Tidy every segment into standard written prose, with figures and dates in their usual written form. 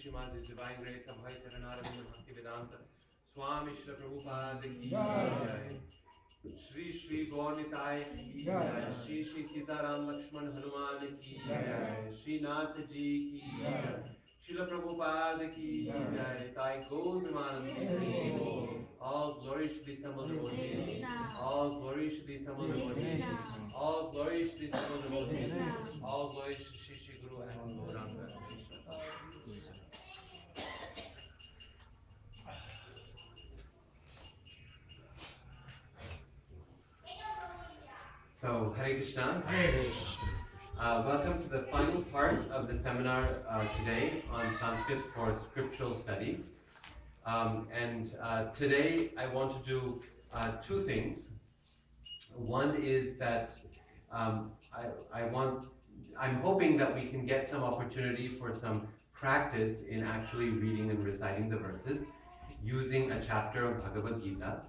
Shrimad His Divine Grace Abhay Charanaravinda Bhakti Vedanta Swami Shri Prabhupada Ki Jai. Shri Shri Gaurnitai Ki Jai. Shri Shri Sitaram Lakshman Hanuman Ki Jai. Shri Nath Ji Ki Jai. Srila Prabhupada Ki Jai. Tai Gaur Vimanandi. All glory to the Samal devotees. All glory to the Samal devotees. All glory to the Samal devotees. All glory to Shri Shri Guru and Gauranga. So, Hare Krishna. Hare Krishna. Welcome to the final part of the seminar today on Sanskrit for Scriptural Study. Today I want to do two things. One is that I'm hoping that we can get some opportunity for some practice in actually reading and reciting the verses using a chapter of Bhagavad Gita.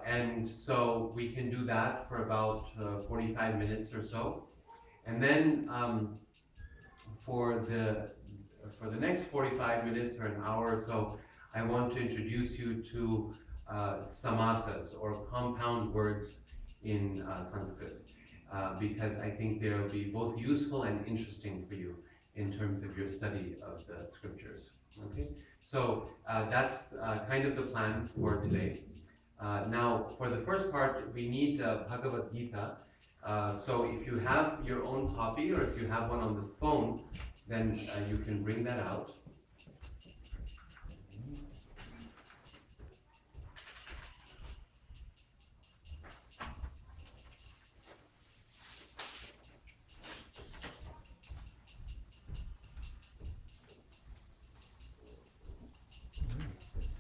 And so we can do that for about 45 minutes or so. And then for the next 45 minutes or an hour or so, I want to introduce you to samasas or compound words in Sanskrit, because I think they'll be both useful and interesting for you in terms of your study of the scriptures. Okay, so that's kind of the plan for today. Now, for the first part, we need Bhagavad Gita. So if you have your own copy or if you have one on the phone, then you can bring that out.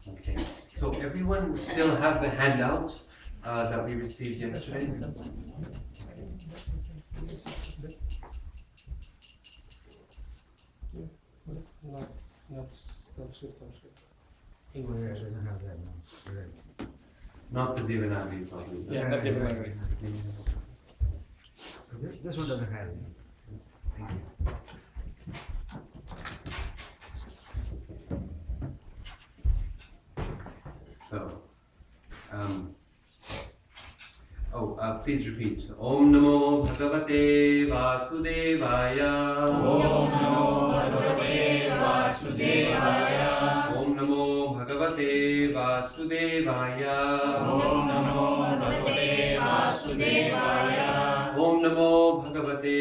Okay, so everyone still has the handout that we received yesterday. Not Sanskrit. English doesn't have that now. Right. Not the Devanagari probably. Yeah, not Devanagari. So this one doesn't have it. Thank you. So, please repeat. Om Namo Bhagavate Vasudevaya. Om Namo Bhagavate Vasudevaya. Om Namo Bhagavate Vasudevaya. Om Namo Bhagavate Vasudevaya. Om Namo Bhagavate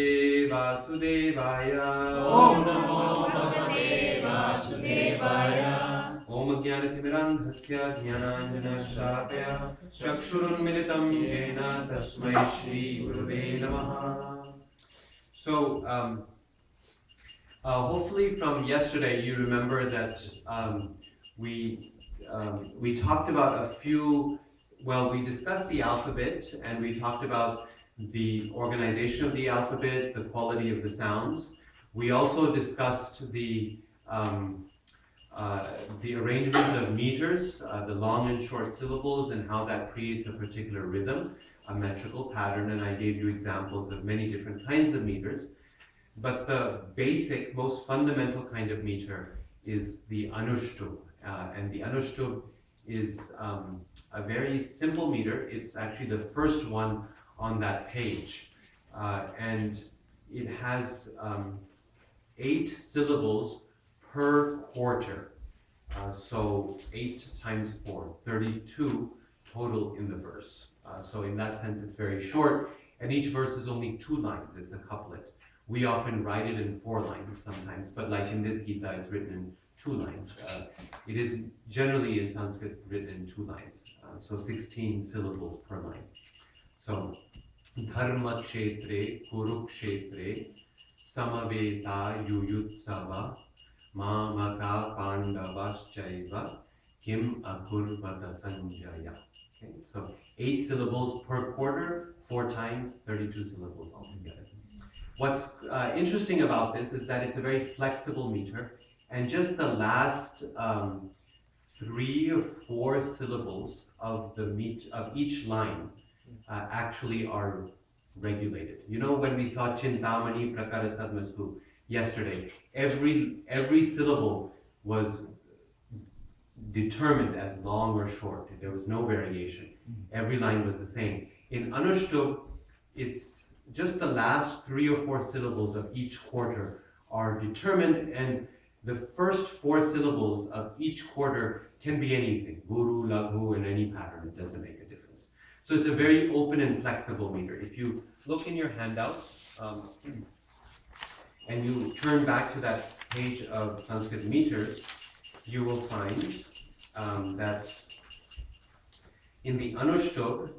Vasudevaya. Om Namo Bhagavate Vasudevaya. Om Jnanatimidandhasya Jnananjana Shlakaya Chakshurunmilitam Jena Tasmai Shri Gurave Namaha. So, hopefully from yesterday you remember that we talked about a few, well, we discussed the alphabet and we talked about the organization of the alphabet, the quality of the sounds. We also discussed the arrangements of meters, the long and short syllables, and how that creates a particular rhythm, a metrical pattern, and I gave you examples of many different kinds of meters. But the basic, most fundamental kind of meter is the Anushtub, and the Anushtub is a very simple meter. It's actually the first one on that page, and it has 8 syllables per quarter. So 8 times 4, 32 total in the verse. So in that sense, it's very short, and each verse is only 2 lines. It's a couplet. We often write it in 4 lines sometimes, but like in this Gita, it's written in 2 lines. It is generally in Sanskrit written in 2 lines, so 16 syllables per line. So, Dharma Kshetre, Kurukshetre, Samaveta Yuyutsava, Mamaka Pandavaschaiva, Kim Akurvata Sanjaya. Okay, so 8 syllables per quarter, 4 times, 32 syllables altogether. What's interesting about this is that it's a very flexible meter, and just the last 3 or 4 syllables of each line actually are regulated. You know, when we saw Chintamani Prakara Sadmasu, yesterday, every syllable was determined as long or short. There was no variation. Every line was the same. In Anushtup, it's just the last 3 or 4 syllables of each quarter are determined, and the first 4 syllables of each quarter can be anything. Guru, Laghu, in any pattern, it doesn't make a difference. So it's a very open and flexible meter. If you look in your handout, and you turn back to that page of Sanskrit meters, you will find that in the Anushtup,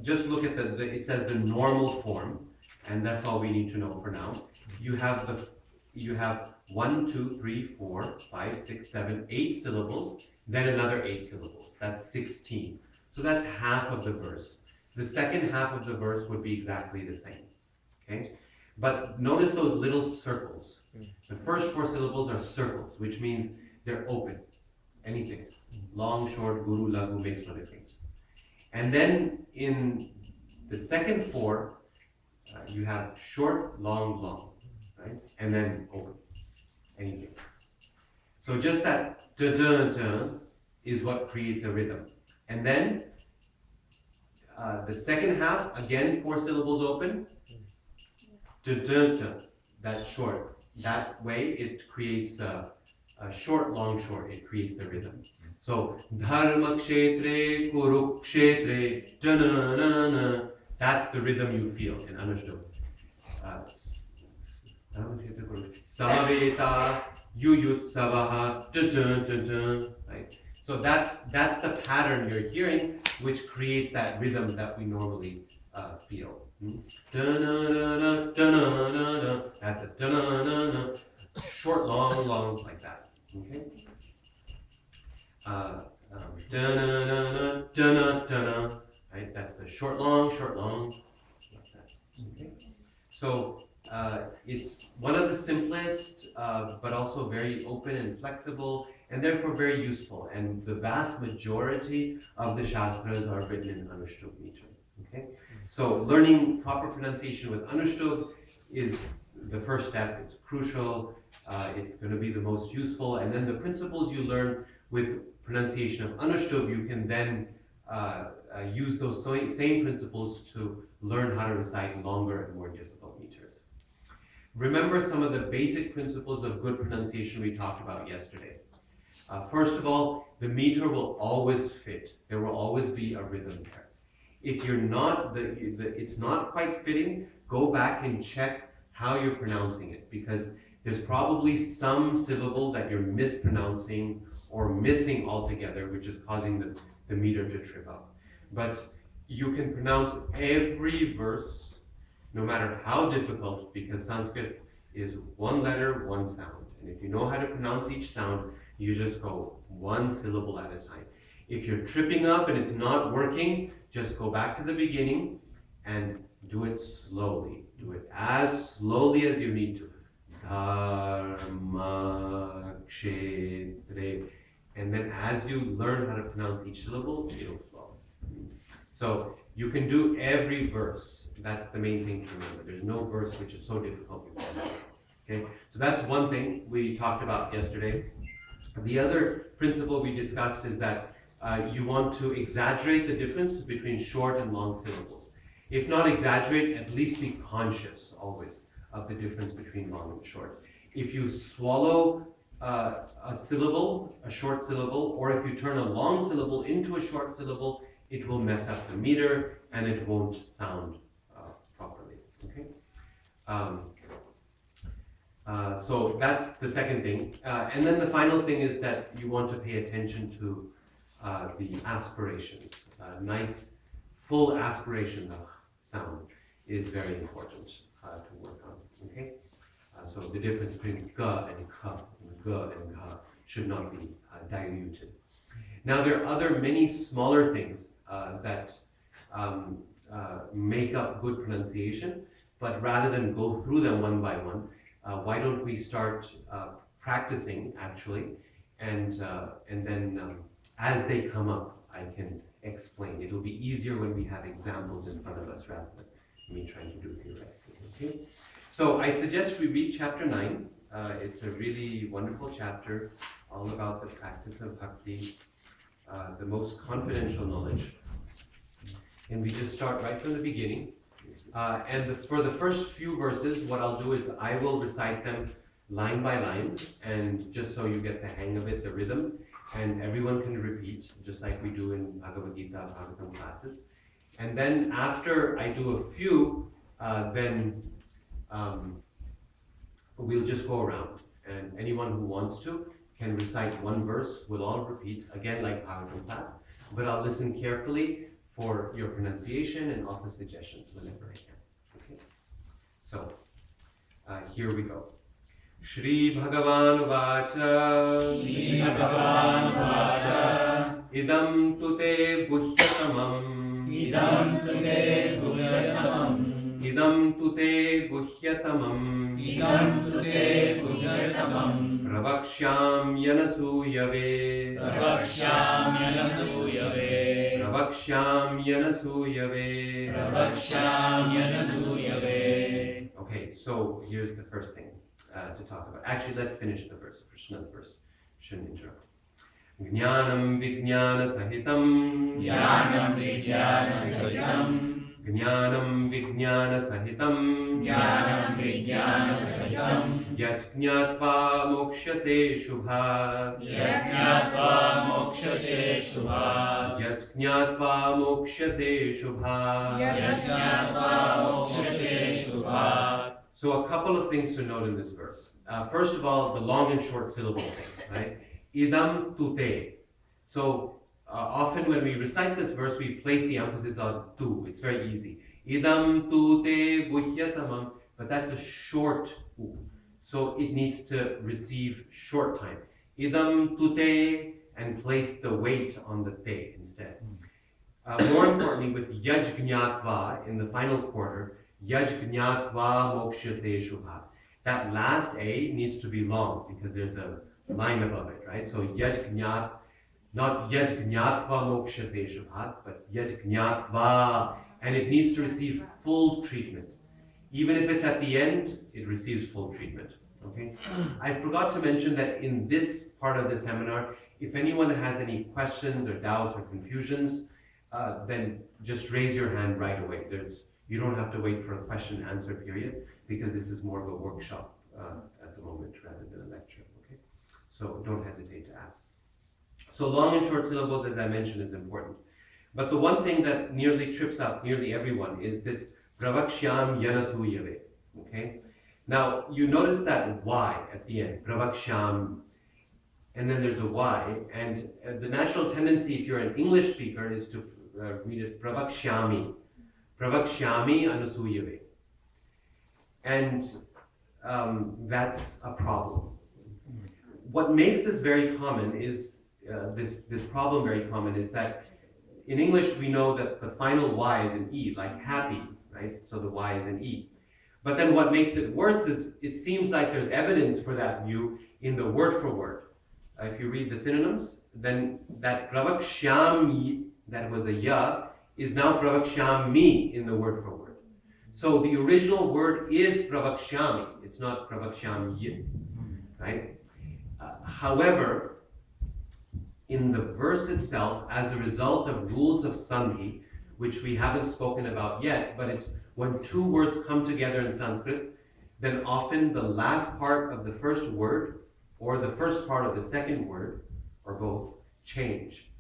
just look at it says the normal form, and that's all we need to know for now. You have 1, 2, 3, 4, 5, 6, 7, 8 syllables, then another 8 syllables. That's 16. So that's half of the verse. The second half of the verse would be exactly the same. Okay? But notice those little circles. The first 4 syllables are circles, which means they're open. Anything. Long, short, guru, laghu makes no difference. And then in the second 4, you have short, long, right? And then open. Anything. So just that da-da-da is what creates a rhythm. And then the second half, again, 4 syllables open. Da-da-da, that's short. That way it creates a short, long, short. It creates the rhythm. So, dharma kshetre, kurukshetre, da-na-na-na. That's the rhythm you feel in Anushtup. Samaveta, yuyutsavaha, da-da-da-da. Right? So that's the pattern you're hearing, which creates that rhythm that we normally feel. Da-na-na-na, da-na-na-na. That's a da-na-na-na. Short, long, long, like that. Okay? Da-na-na-na, da-na-da-na. Right? That's the short, long, like that. Okay? So it's one of the simplest, but also very open and flexible, and therefore very useful. And the vast majority of the Shastras are written in Anushtup meter. Okay? So learning proper pronunciation with Anushtup is the first step. It's crucial. It's going to be the most useful. And then the principles you learn with pronunciation of Anushtup, you can then use those same principles to learn how to recite longer and more difficult meters. Remember some of the basic principles of good pronunciation we talked about yesterday. First of all, the meter will always fit. There will always be a rhythm there. If you're not, it's not quite fitting, go back and check how you're pronouncing it, because there's probably some syllable that you're mispronouncing or missing altogether, which is causing the meter to trip up. But you can pronounce every verse, no matter how difficult, because Sanskrit is one letter, one sound. And if you know how to pronounce each sound, you just go one syllable at a time. If you're tripping up and it's not working, just go back to the beginning and do it slowly. Do it as slowly as you need to. Dharma kshetre. And then as you learn how to pronounce each syllable, it'll flow. So you can do every verse. That's the main thing to remember. There's no verse which is so difficult you can't do it. Okay? So that's one thing we talked about yesterday. The other principle we discussed is that you want to exaggerate the difference between short and long syllables. If not exaggerate, at least be conscious always of the difference between long and short. If you swallow a syllable, a short syllable, or if you turn a long syllable into a short syllable, it will mess up the meter and it won't sound properly. Okay? So that's the second thing. And then the final thing is that you want to pay attention to the aspirations. Nice, full aspiration sound is very important to work on. Okay? So the difference between ga and ka, and ga and ga should not be diluted. Now there are many smaller things that make up good pronunciation, but rather than go through them one by one, why don't we start practicing actually, and then as they come up, I can explain. It'll be easier when we have examples in front of us rather than me trying to do it theoretically. Okay? So I suggest we read chapter 9. It's a really wonderful chapter, all about the practice of bhakti, the most confidential knowledge. And we just start right from the beginning. For the first few verses, what I'll do is I will recite them line by line, and just so you get the hang of it, the rhythm, and everyone can repeat, just like we do in Bhagavad Gita, Bhagavatam classes. And then after I do a few, we'll just go around, and anyone who wants to can recite one verse. We'll all repeat, again like Bhagavatam class, but I'll listen carefully for your pronunciation and offer suggestions whenever I can. Okay? So, here we go. Shri Bhagavan Uvacha Shri Bhagavan Vacha Idam tute guhyatamam Idam tute guhyatamam Idam tute guhyatamam Idam tute guhyatamam Pravakshyam yanasuyave Pravakshyam yanasuyave Pravakshyam yanasuyave Pravakshyam yanasuyave. Okay, so here's the first thing to talk about. Actually, let's finish the verse, Krishna's verse. Shouldn't interrupt. Jnanam vijnana sahitam Jnanam vijnana sahitam Jnanam vijnana sahitam Jnanam vijnana sahitam Yat jnatva mokshase shubhat Yajñātva mokshase shubhat Yat jnatva mokshase shubhat Yajñātva mokshase shubhat. So a couple of things to note in this verse. First of all, the long and short syllable thing, right? Idam tute. So often when we recite this verse, we place the emphasis on tu. It's very easy. Idam tute guhyatamam. But that's a short u. So it needs to receive short time. Idam tute, and place the weight on the te instead. More importantly, with yaj jnatva in the final quarter, yaj jnatva mokshase shubhat. That last A needs to be long because there's a line above it, right? So yaj jnat, not yaj jnatva mokshase shubhat, but yaj jnatva, and it needs to receive full treatment. Even if it's at the end, it receives full treatment. Okay? I forgot to mention that in this part of the seminar, if anyone has any questions or doubts or confusions, then just raise your hand right away. You don't have to wait for a question and answer period, because this is more of a workshop at the moment rather than a lecture. Okay? So don't hesitate to ask. So long and short syllables, as I mentioned, is important. But the one thing that nearly trips up nearly everyone is this pravakshyam yanasuyave. Okay? Now, you notice that Y at the end, pravakshyam, and then there's a Y, and the natural tendency, if you're an English speaker, is to read it pravakshyami. Pravakshyami anusuyave. And that's a problem. What makes this very common is, this problem very common is that in English we know that the final Y is an E, like happy, right? So the Y is an E. But then what makes it worse is it seems like there's evidence for that view in the word for word. If you read the synonyms, then that pravakshyami, that was a ya, is now pravakshyami in the word for word. So the original word is pravakshyami, it's not pravakshyami, right? However, in the verse itself, as a result of rules of sandhi, which we haven't spoken about yet, but it's when two words come together in Sanskrit, then often the last part of the first word or the first part of the second word, or both, change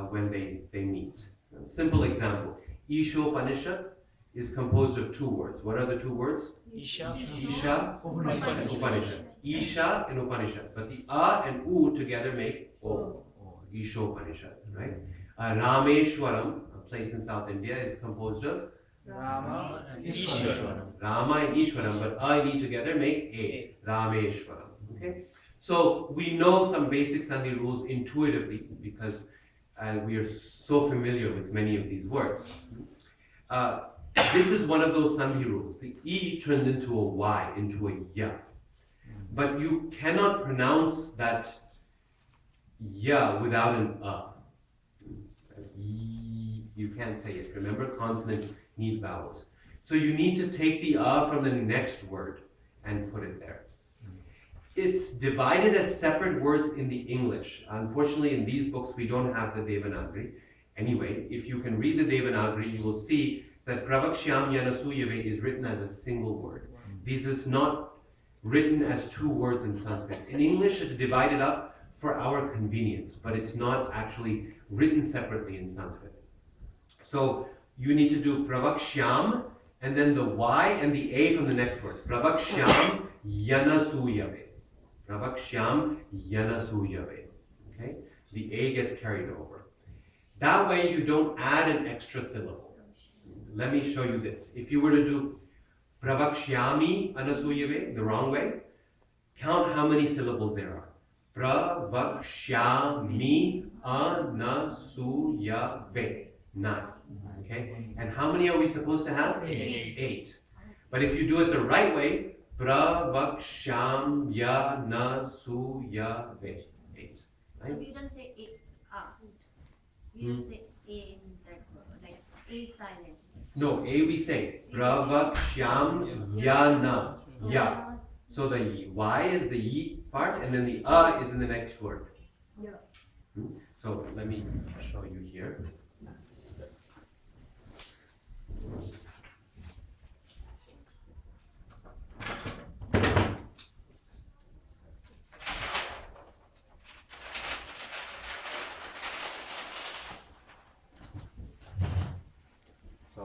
when they meet. A simple example, Ishopanishad is composed of two words. What are the two words? Isha Isha and Upanishad. Isha and Upanishad. But the A and U together make O. Ishopanishad, right? Rameshwaram, a place in South India, is composed of Rama and Ishwaram. Rama and Ishwaram, but A and E together make A. Rameshwaram. Okay? So we know some basic Sandhi rules intuitively because we are so familiar with many of these words. This is one of those Sandhi rules. The E turns into a Y, into a Ya. But you cannot pronounce that Ya without an A. You can't say it. Remember, consonants need vowels. So you need to take the A from the next word. and put it there. It's divided as separate words in the English. Unfortunately, in these books, we don't have the Devanagari. Anyway, if you can read the Devanagari, you will see that Pravakshyam Yanasuyave is written as a single word. This is not written as two words in Sanskrit. In English, it's divided up for our convenience, but it's not actually written separately in Sanskrit. So you need to do Pravakshyam and then the Y and the A from the next words. Pravakshyam Yanasuyave. Pravakshyam Yanasuyave. Okay? The A gets carried over. That way you don't add an extra syllable. Let me show you this. If you were to do Pravakshyami Anasuyave, the wrong way, count how many syllables there are. Pravakshyami Anasuyave. 9. Okay? And how many are we supposed to have? 8. But if you do it the right way, Pravakshyam Yanasuyave. 8. Right? So we don't say A, we don't say A in that word, like A silent. No, A we say Pravakshyam Yana. Ya. So the Y is the Y part and then the is in the next word. Yeah. So let me show you here. So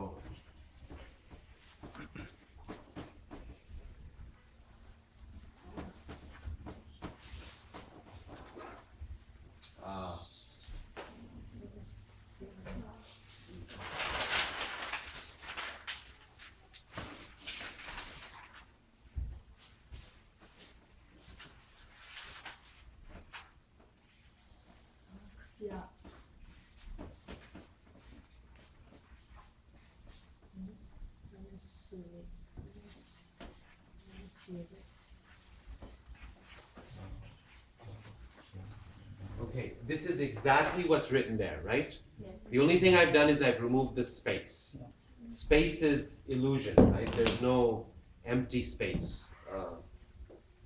okay, this is exactly what's written there, right? Yes. The only thing I've done is I've removed the space. Space is illusion, right? There's no empty space.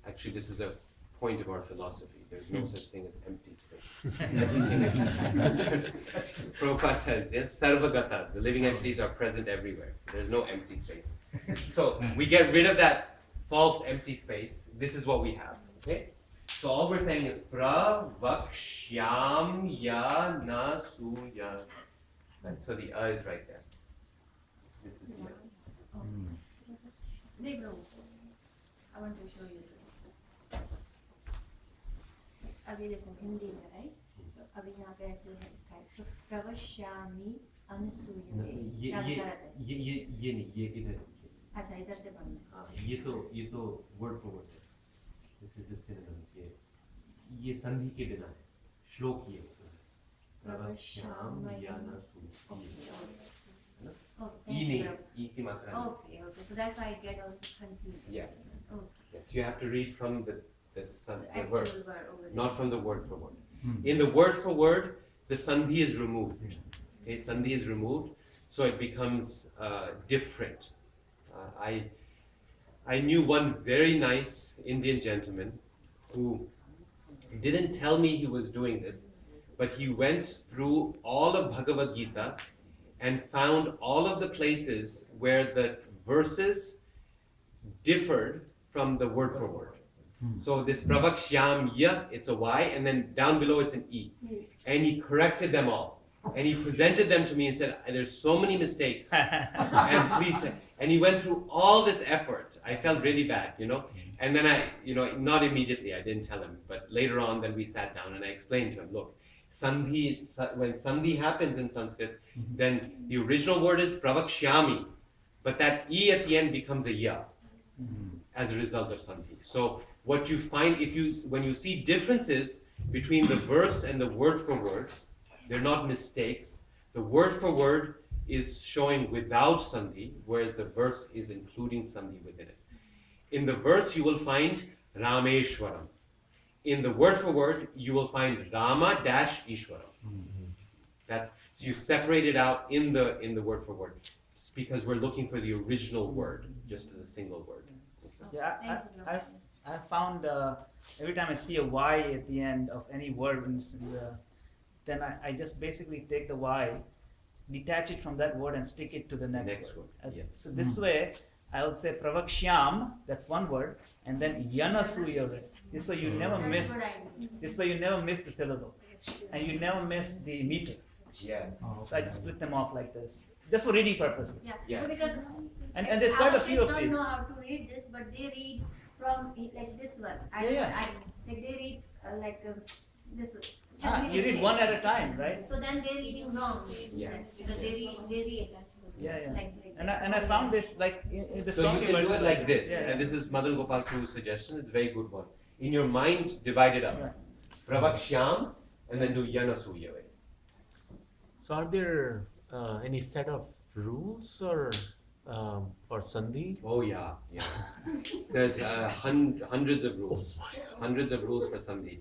Actually, this is a point of our philosophy. There's no such thing as empty space. Prabhupada says, yes, Sarvagata, the living entities are present everywhere. There's no empty space. So we get rid of that false empty space. This is what we have, okay? So all we're saying is Pravakshyam Yanasuya. Right? So the is right there. This is the Wait, bro. I want to show you. अभी देखो हिंदी में right तो अभी यहाँ पे ऐसे है तो प्रवश्यामि अनुसूयते ये नहीं, ये इधर. अच्छा इधर से पढ़ना हाँ, ये तो word for word है. This is the synonyms. ये संधि के बिना है. श्लोक ये प्रवश्याम यानसूयते. Okay, so that's why I get all confused. Yes. Okay. Yes, you have to read from the Actual verse, word over there. not from the word for word. In the word for word, the sandhi is removed. Okay, sandhi is removed, so it becomes different. I knew one very nice Indian gentleman who didn't tell me he was doing this, but he went through all of Bhagavad Gita and found all of the places where the verses differed from the word for word. So this Pravakshyam Ya, it's a Y, and then down below it's an E. And he corrected them all. And he presented them to me and said, there's so many mistakes. And please, and he went through all this effort. I felt really bad, And then not immediately, I didn't tell him, but later on, then we sat down and I explained to him, look, when sandhi happens in Sanskrit, then the original word is Pravakshyami, but that E at the end becomes a Ya as a result of sandhi. So what you find, when you see differences between the verse and the word for word, they're not mistakes. The word for word is showing without sandhi, whereas the verse is including sandhi within it. In the verse, you will find Rameshwaram. In the word for word, you will find Rama-Ishwaram. So you separate it out in the word for word, because we're looking for the original word, just as a single word. Yeah, Thank you, I Prabhupada. found every time I see a Y at the end of any word, then I just basically take the Y, detach it from that word, and stick it to the next word. Yes. So this way, I would say pravakshyam, that's one word, and then yanasuyare. This way you never That's miss. what I do. This way you never miss the syllable, and you never miss the meter. Yes. So I just split them off like this, just for reading purposes. Yeah, Yes. because And there's quite a our few kids of don't these. know how to read this, but they read from like this one. Yeah. Like they read this. You read one at a time, right? So then they're reading wrong. Yes. Because they read. Yeah. Like And I found this like in the So song you can do version it like this, Yeah. and this is Madan Gopal Prabhu's suggestion. It's a very good one. In your mind, divide it up. Right. Pravakshyam, and then do Yanasuyave. So are there any set of rules or for Sandhi? Oh yeah. There's hundreds of rules. Hundreds of rules for Sandhi.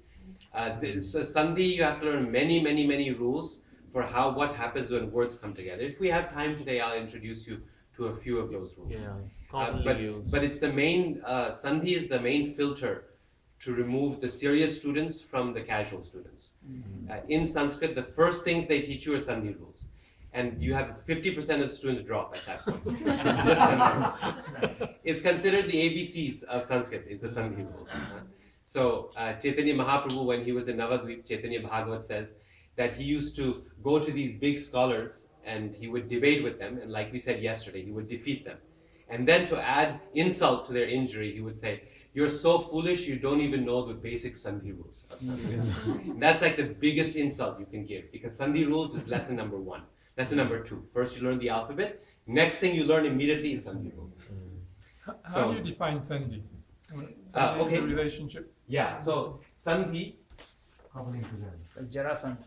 So Sandhi, you have to learn many rules for what happens when words come together. If we have time today, I'll introduce you to a few of those rules. Yeah, commonly used. But it's the main, Sandhi is the main filter to remove the serious students from the casual students. In Sanskrit, the first things they teach you are Sandhi rules. And you have 50% of the students drop at that point. Just Sandhi. It's considered the ABCs of Sanskrit, is the Sandhi rules. So Chaitanya Mahaprabhu, when he was in Navadvip, Chaitanya Bhagavat says that he used to go to these big scholars and he would debate with them, and like we said yesterday, he would defeat them. And then to add insult to their injury, he would say, "You're so foolish, you don't even know the basic Sandhi rules of Sanskrit." And that's like the biggest insult you can give, because Sandhi rules is lesson number 1. Lesson number 2. First you learn the alphabet, next thing you learn immediately is Sandhi rules. How do you define Sandhi? Sandhi is a relationship. Yeah, so Sandhi, Coupling together. Like Jarasandh.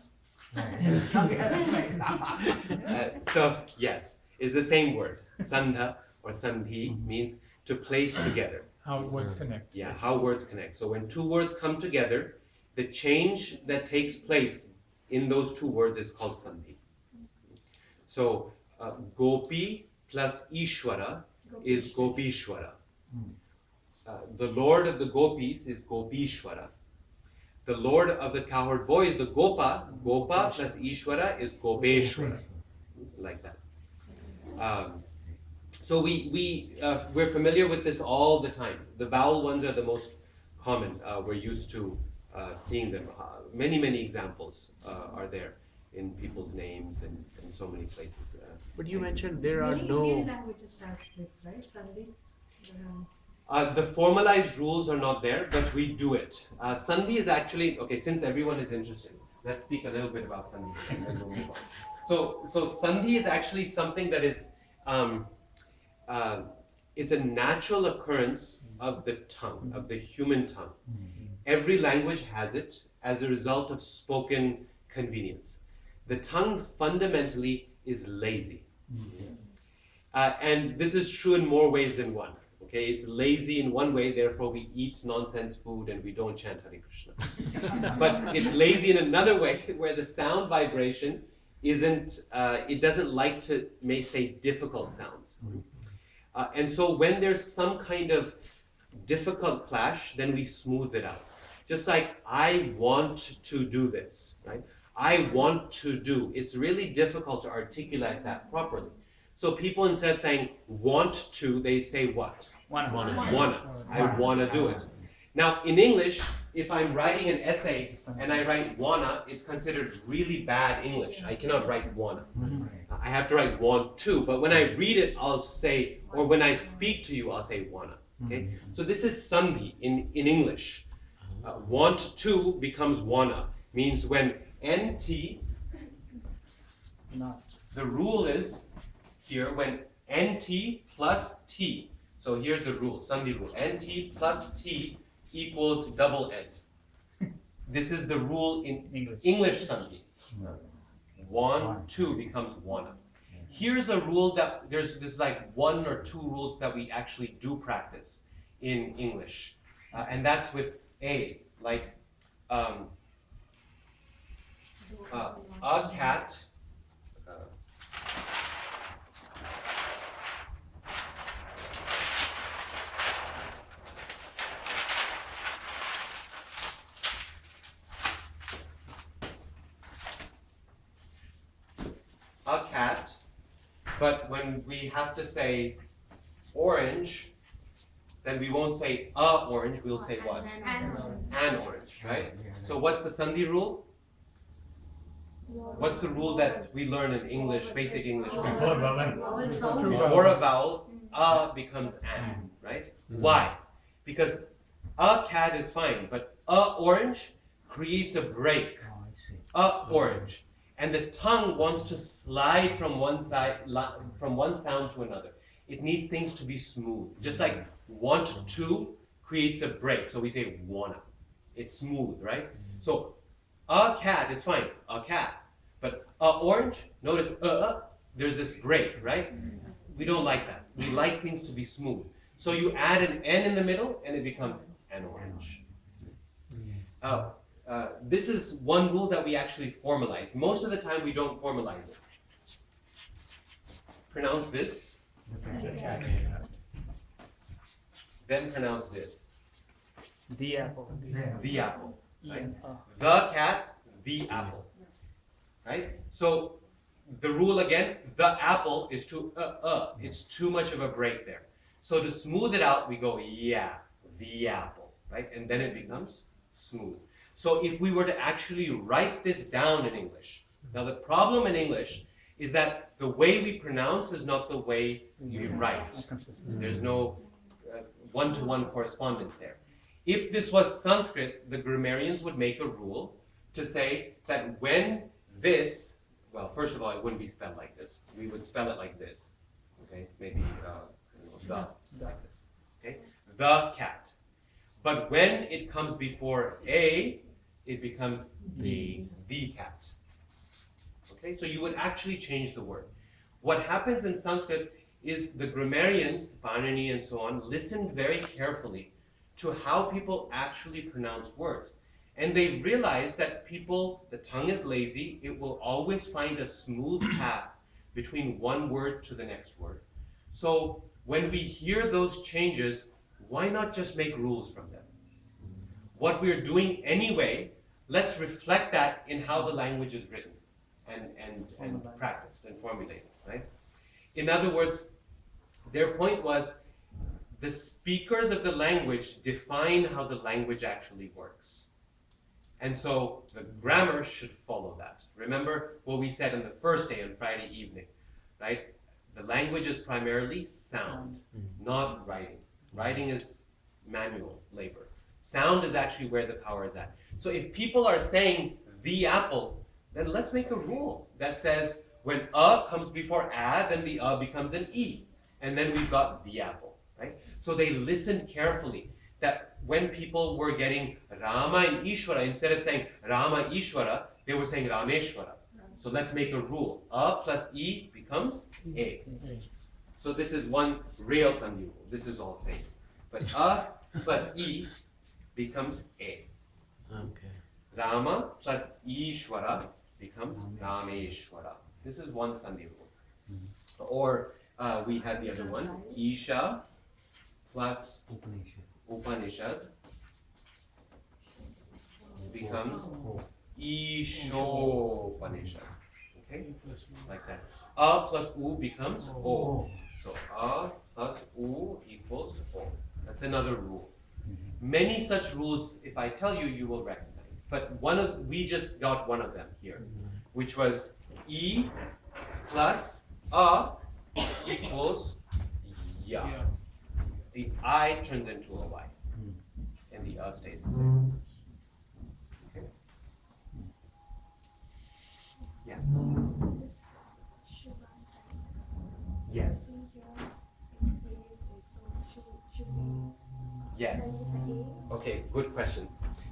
so yes, is the same word. Sandha or Sandhi means to place together. How words connect. Yeah, how words connect. So when two words come together, the change that takes place in those two words is called Sandhi. So Gopi plus Ishwara is Gopishwara. The Lord of the Gopis is Gopishwara. The Lord of the cowherd boys, the Gopa plus Ishwara is Gopeshwara. Like that. So we're familiar with this all the time. The vowel ones are the most common. We're used to seeing them. Many examples are there in people's names and so many places. But you mentioned there are Many no. Indian languages has this, right? Sandhi. The formalized rules are not there, but we do it. Sandhi is actually, okay, since everyone is interested, let's speak a little bit about Sandhi and then we'll move on. So Sandhi is actually something that is a natural occurrence of the tongue, of the human tongue. Every language has it as a result of spoken convenience. The tongue fundamentally is lazy. And this is true in more ways than one. Okay, it's lazy in one way, therefore we eat nonsense food and we don't chant Hare Krishna. But it's lazy in another way, where the sound vibration isn't, it doesn't like to, may say, difficult sounds. And so when there's some kind of difficult clash, then we smooth it out. Just like, I want to do this, right? I want to do. It's really difficult to articulate that properly. So people, instead of saying want to, they say what? Wanna. I wanna do it. Now, in English, if I'm writing an essay and I write wanna, it's considered really bad English. I cannot write wanna. I have to write want to, but when I read it, I'll say, or when I speak to you, I'll say wanna. Okay? So this is Sandhi in English. Want to becomes wanna. Means when NT, the rule is here when NT plus T. So here's the rule, Sandhi rule. NT plus T equals double N. This is the rule in English Sandhi. Want to becomes wanna. Here's a rule that there's like 1 or 2 rules that we actually do practice in English. And that's with A, like a cat. a cat, but when we have to say orange, then we won't say a orange, we'll say what? An orange, right? So what's the Sandhi rule? What's the rule that we learn in English, basic English grammar? Before a vowel, a becomes an, right? Why? Because a cat is fine, but a orange creates a break. Oh, I see. A orange. And the tongue wants to slide from one side, from one sound to another. It needs things to be smooth. Just like want to creates a break. So we say wanna. It's smooth, right? So a cat is fine, a cat. But a orange, notice there's this break, right? We don't like that. We like things to be smooth. So you add an N in the middle and it becomes an orange. This is one rule that we actually formalize. Most of the time we don't formalize it. Pronounce this, then pronounce this. The apple. The apple. Right? Uh. The cat, the apple. Right? So the rule again, the apple is too it's too much of a break there. So to smooth it out, we go yeah, the apple, right? And then it becomes smooth. So if we were to actually write this down in English, now the problem in English is that the way we pronounce is not the way we write. There's no one-to-one correspondence there. If this was Sanskrit, the grammarians would make a rule to say that when this, well, first of all, it wouldn't be spelled like this. We would spell it like this. Okay, maybe the, like this. Okay, the cat. But when it comes before a, it becomes the cat. Okay, so you would actually change the word. What happens in Sanskrit is the grammarians, Panini and so on, listened very carefully to how people actually pronounce words. And they realized that the tongue is lazy, it will always find a smooth path between one word to the next word. So when we hear those changes, why not just make rules from them? What we're doing anyway, let's reflect that in how the language is written and practiced and formulated, right? In other words, their point was the speakers of the language define how the language actually works. And so the grammar should follow that. Remember what we said on the first day on Friday evening, right? The language is primarily sound, not writing. Writing is manual labor. Sound is actually where the power is at. So if people are saying the apple, then let's make a rule that says when a comes before a, then the a becomes an e. And then we've got the apple, right? So they listened carefully that when people were getting Rama and Ishwara, instead of saying Rama Ishwara, they were saying Rameshwara. So let's make a rule. A plus E becomes A. So this is one real Sandhi rule. This is all fake. But A plus E becomes A. Okay. Rama plus Ishwara becomes Rameshwara. This is one Sandhi rule. Or we had the other one. Isha plus Upanishad becomes Ishopanishad. Okay? Like that. A plus U becomes O. So A plus U equals O. That's another rule. Many such rules, if I tell you, you will recognize. But we just got one of them here, which was E plus A equals Ya. The I turns into a Y. And the A stays the same. Okay. Yeah. This Shubha, Yes. see here, it is so should we Yes. end with the A? Okay, good question.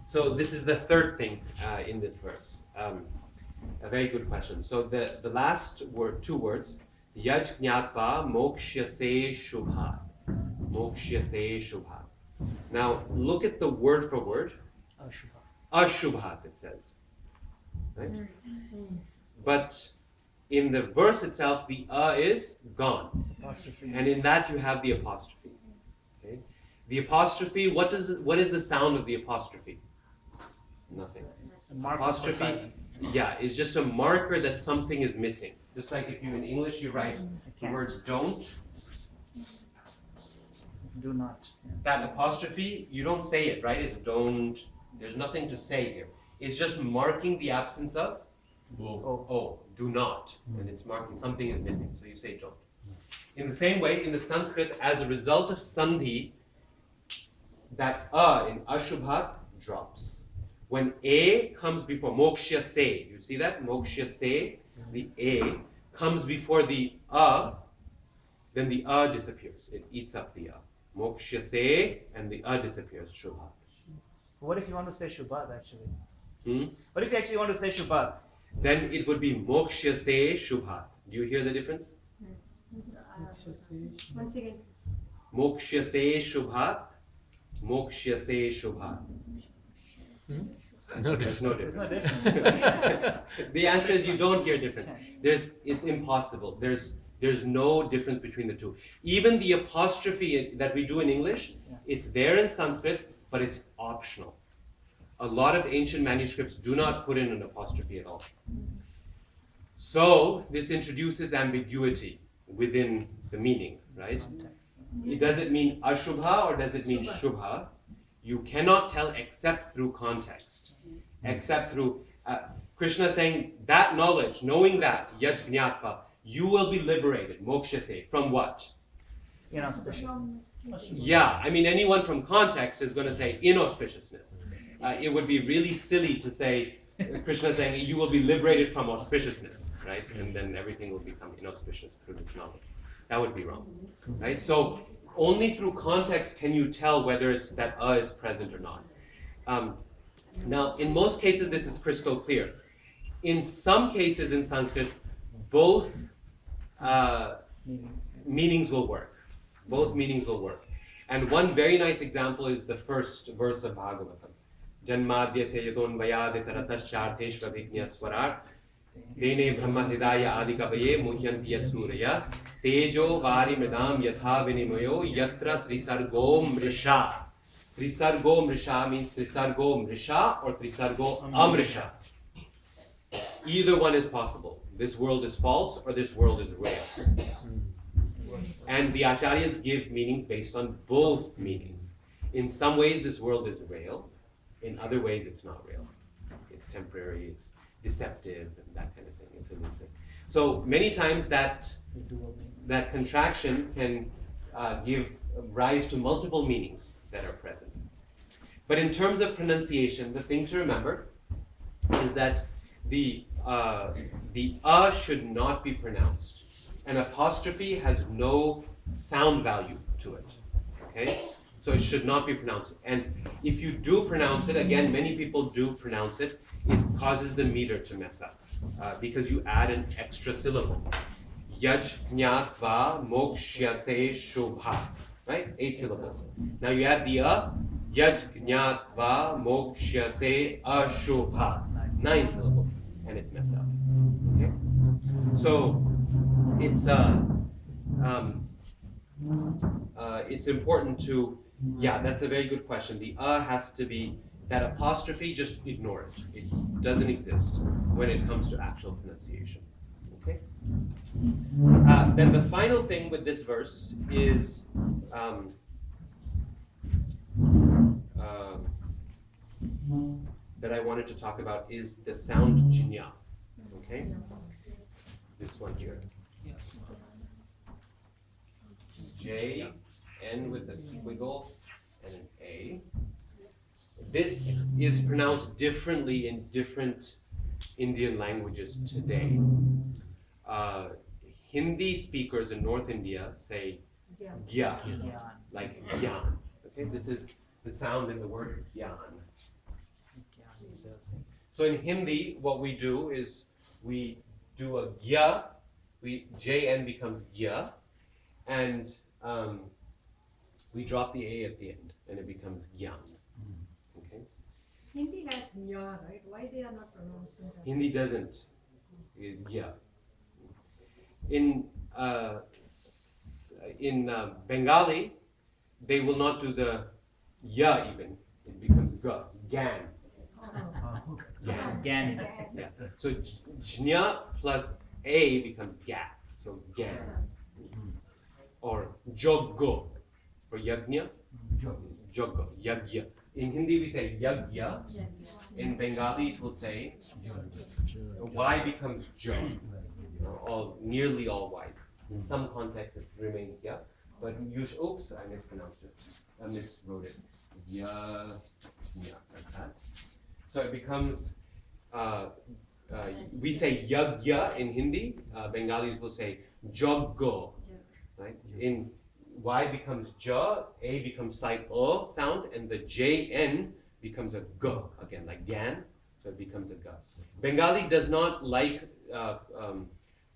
So this is the third thing in this verse. A very good question. So the last word, two words, Yaj Jnatva Mokshyase Shubhat. Mokshyase Shubhat. Now look at the word for word. Ashubhat it says. Right? But in the verse itself, the is gone. And in that you have the apostrophe. Okay? The apostrophe, what is the sound of the apostrophe? Nothing. Apostrophe, yeah, is just a marker that something is missing. Just like if you in English you write the word don't, Do not. Yeah. that apostrophe, you don't say it, right? It's don't. There's nothing to say here. It's just marking the absence of do not. And it's marking something is missing, so you say don't. In the same way, in the Sanskrit, as a result of sandhi, that in ashubhat drops. When a comes before moksha se, you see that? Moksha se, the a comes before the then the disappears. It eats up the moksha se, and the disappears. Shubhat. What if you want to say Shubhat actually? Hmm? What if you actually want to say Shubhat? Then it would be moksha se shubhat. Do you hear the difference? Once again, Moksha se shubhat. Moksha se shubhat. No There's no There's difference. no difference. The answer is you don't hear difference. It's impossible. There's no difference between the two. Even the apostrophe that we do in English, it's there in Sanskrit, but it's optional. A lot of ancient manuscripts do not put in an apostrophe at all. So this introduces ambiguity within the meaning, right? Does it mean ashubha or does it mean shubha? You cannot tell except through context. Except through Krishna saying that knowledge, knowing that, yaj jnatva, you will be liberated, moksha se, from what? Inauspiciousness. Yeah, I mean anyone from context is going to say inauspiciousness. It would be really silly to say, Krishna saying you will be liberated from auspiciousness, right? And then everything will become inauspicious through this knowledge. That would be wrong, right? So only through context can you tell whether it's that is present or not. Now, in most cases, this is crystal clear. In some cases in Sanskrit, both meanings will work. Both meanings will work. And one very nice example is the first verse of Bhagavatam. Janmadhya se yadon vayade taratashartheshva vignya swarar Dene brahma hridaya adikavaye muhyanti yat surya tejo vari mridam yatha vinimayo yatra trisargo mrisha. Trisargo mrisha means trisargo mrisha or trisargo amrisha. Either one is possible. This world is false or this world is real. And the acharyas give meanings based on both meanings. In some ways this world is real. In other ways it's not real. It's temporary, it's deceptive, and that kind of thing. It's elusive. So many times that contraction can give rise to multiple meanings that are present. But in terms of pronunciation, the thing to remember is that the should not be pronounced. An apostrophe has no sound value to it. Okay? So it should not be pronounced. And if you do pronounce it, again, many people do pronounce it, it causes the meter to mess up because you add an extra syllable. Yaj jnatva mokshyase shubha. Right? 8 syllables. Now you add the yaj jnatva mokshyase ashubha. 9 syllables. And it's messed up. Okay? So it's important to, that's a very good question. The has to be, that apostrophe, just ignore it. It doesn't exist when it comes to actual pronunciation. Okay? Then the final thing with this verse is that I wanted to talk about is the sound jinya. Okay? This one here. J, N with a squiggle and an A. This is pronounced differently in different Indian languages today. Hindi speakers in North India say gya, like gyan. Okay, this is the sound in the word gyan. So in Hindi, what we do is we do a gya, JN becomes gya, and we drop the A at the end, and it becomes gyan. Okay? Hindi has nya, right? Why they are not pronouncing that? Hindi doesn't. Yeah. In Bengali, they will not do the ya even. It becomes ga, gan. Gan. Gan. Yeah. So jnya plus a becomes ga. So gan. Or joggo for yajna. Joggo. Yagya. In Hindi we say yagya. In Bengali it will say y becomes jo. Nearly all y's. In some contexts it remains ya. But oops, I mispronounced it. I miswrote it. Ya, like that. So it becomes, we say yagya in Hindi, Bengalis will say joggo, right? In Y becomes ja, A becomes slight O sound, and the JN becomes a g again, like gan, so it becomes a g. Bengali does not like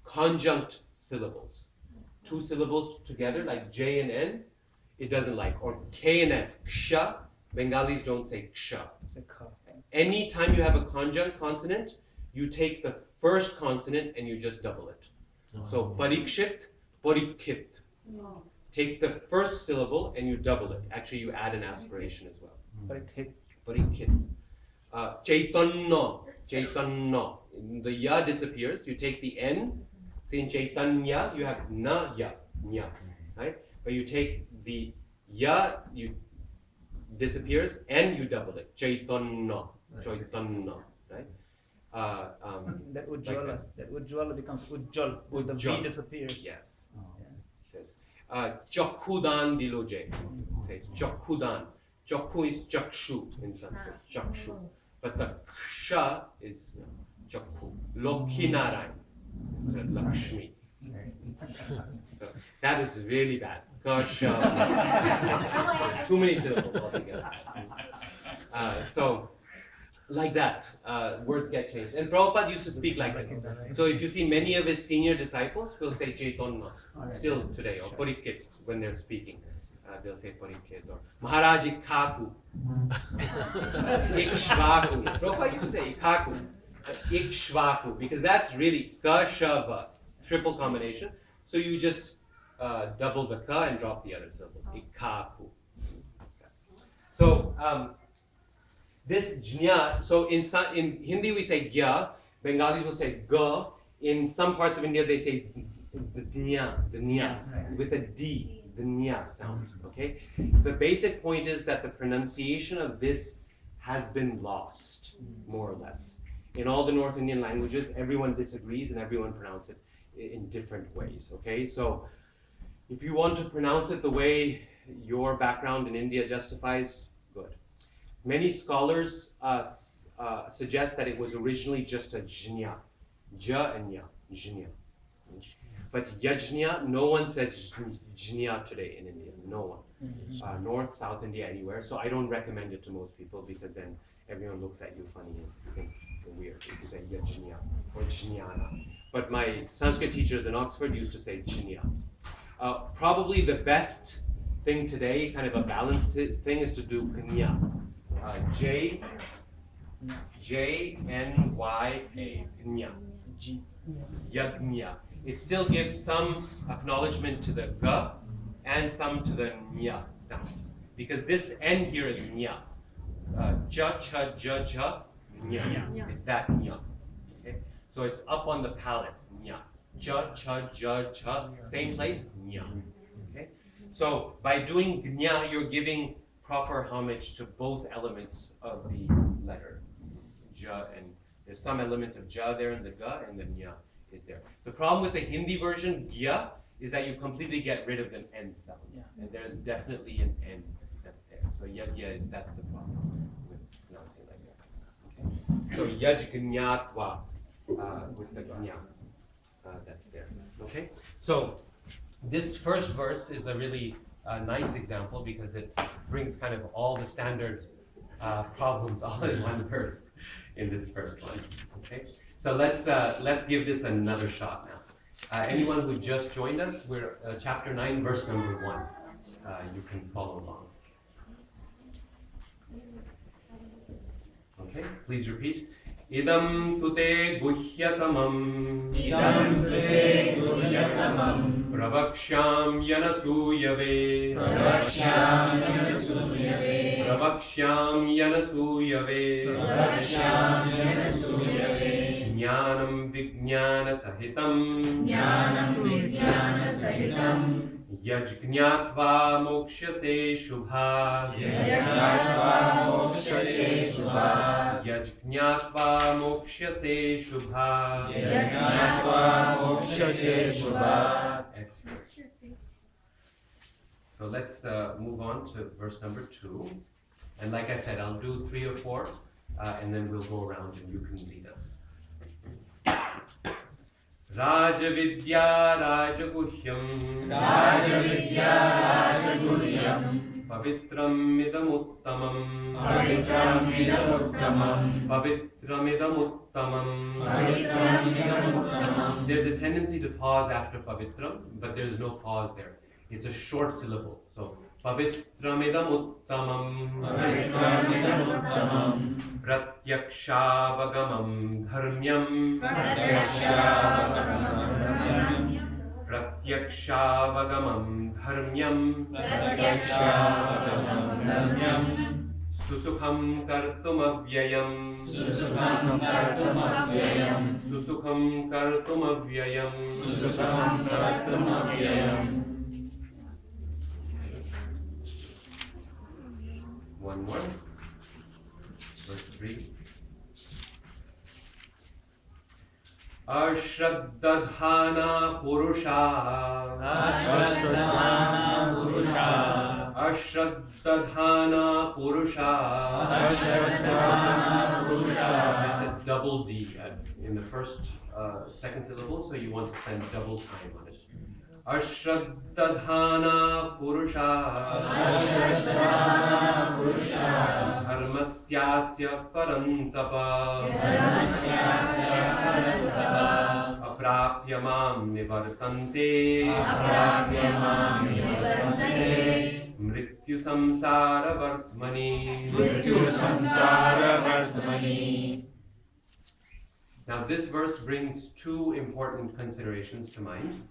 conjunct syllables. Two syllables together, like J and N, it doesn't like. Or K and S, ksha, Bengalis don't say ksha. It's a ka. Anytime you have a conjunct consonant, you take the first consonant and you just double it. So parikshit, parikit. Take the first syllable and you double it. Actually, you add an aspiration as well. Parikshit. Parikshit. Chaitanya, Chaitanya. The ya disappears. You take the N. See, in Chaitanya, you have na ya, nya, right? But you take the ya, you disappears, and you double it. Chaitanya, Chaitanya, right? That ujjwala. That ujjwala becomes ujjal. The V disappears. Yes. Chakhudan diloje. Say chakhudan. Chakhu is chakshu in Sanskrit. Chakshu. But the ksha is chakhu. Lokhinarayan. Lakshmi. So that is really bad. Kasha. Too many syllables altogether. So like that, words get changed. And Prabhupada used to speak like this. So if you see many of his senior disciples, will say Chaitanya still today, or Parikit when they're speaking. They'll say Parikit, or Maharaj Ikhaku. Ikshvaku. Prabhupada used to say Ikhaku. Ikshvaku, because that's really Kashava, triple combination. So you just double the ka and drop the other syllables. Ikhaku. So this jnya, so in Hindi we say gya, Bengalis will say ga. In some parts of India they say the nya, with a D, the nya sound. Okay. The basic point is that the pronunciation of this has been lost, more or less. In all the North Indian languages, everyone disagrees and everyone pronounces it in different ways, okay? So if you want to pronounce it the way your background in India justifies, good. Many scholars suggest that it was originally just a jnya, ja and nya, jnya. But yajnya, no one says jnya today in India, no one. North, South India, anywhere. So I don't recommend it to most people because then everyone looks at you funny and thinks you're weird if you say yajnya or jnana. But my Sanskrit teachers in Oxford used to say jnya. Probably the best thing today, kind of a balanced thing, is to do gnya. J-N-Y-A, gnya. Yagnya. It still gives some acknowledgement to the ga and some to the nya sound. Because this N here is nya. Ja, cha, ja, ja, nya. It's that nya. Okay? So it's up on the palate, nya. Ja, cha, ja, cha, same place, nya. Okay? So by doing gnya, you're giving proper homage to both elements of the letter. Ja, and there's some element of ja there in the ga, and the nya is there. The problem with the Hindi version, gya, is that you completely get rid of the N sound. And there's definitely an N that's there. So yajya that's the problem with pronouncing like that. Okay? So yajgnyatva with the gnya, that's there. Okay? So this first verse is a really nice example because it brings kind of all the standard problems all in one verse in this first one. Okay? So let's give this another shot now. Anyone who just joined us, we're chapter 9, verse number 1. You can follow along. Okay, please repeat. Idam tute guhyatamam. Idam te guhyatamam. Pravakshyamyanasuyave. Pravakshyamyanasuyave. Pravakshyamyanasuyave. Pravakshyamyanasuyave. Jnanam vijnana sahitam. Jnanam vijnana sahitam. Yajgnatva mokshase shubha. Yajnatva mokshase shubha. Yajgnatva mokshase shubha. Yajnatva mokshase shubha. Excellent. So let's move on to verse number 2. And like I said, I'll do 3 or 4, and then we'll go around and you can lead us. Rajavidya Rajaguhyam. Rajavidya Rajaguhyam. Pavitram idamuttamam. Pavitram idamuttamam. Pavitram idamuttamam. Pavitram idamuttamam. There's a tendency to pause after pavitram, but there's no pause there. It's a short syllable. So, pavitram idamuttamam. Pavitram idamuttamam. Pratyakshaavagamam dharmyam. Pratyakshaavagamam. Pratyakshaavagamam dharmyam. Pratyakshaavagamam dharmyam. Susukham kartumavyayam. Susukham kartumavyayam. Susukham kartumavyayam. Susukham kartumavyayam. One more. Verse 3. Ashraddadhana purusha. Ashraddhana purusha. Ashraddadhana purusha. Ashraddhana purusha. It's a double D in the first, second syllable, so you want to spend double time on it. Ashraddadhana purusha. Ashraddhana purusha. Dharmasyasya parantapa. Dharmasyasya parantapa. Aprapya mam nivartante. Aprapya mam nivartante. Mrityu samsara vartmani. Mrityu samsara vartmani. Now this verse brings 2 important considerations to mind.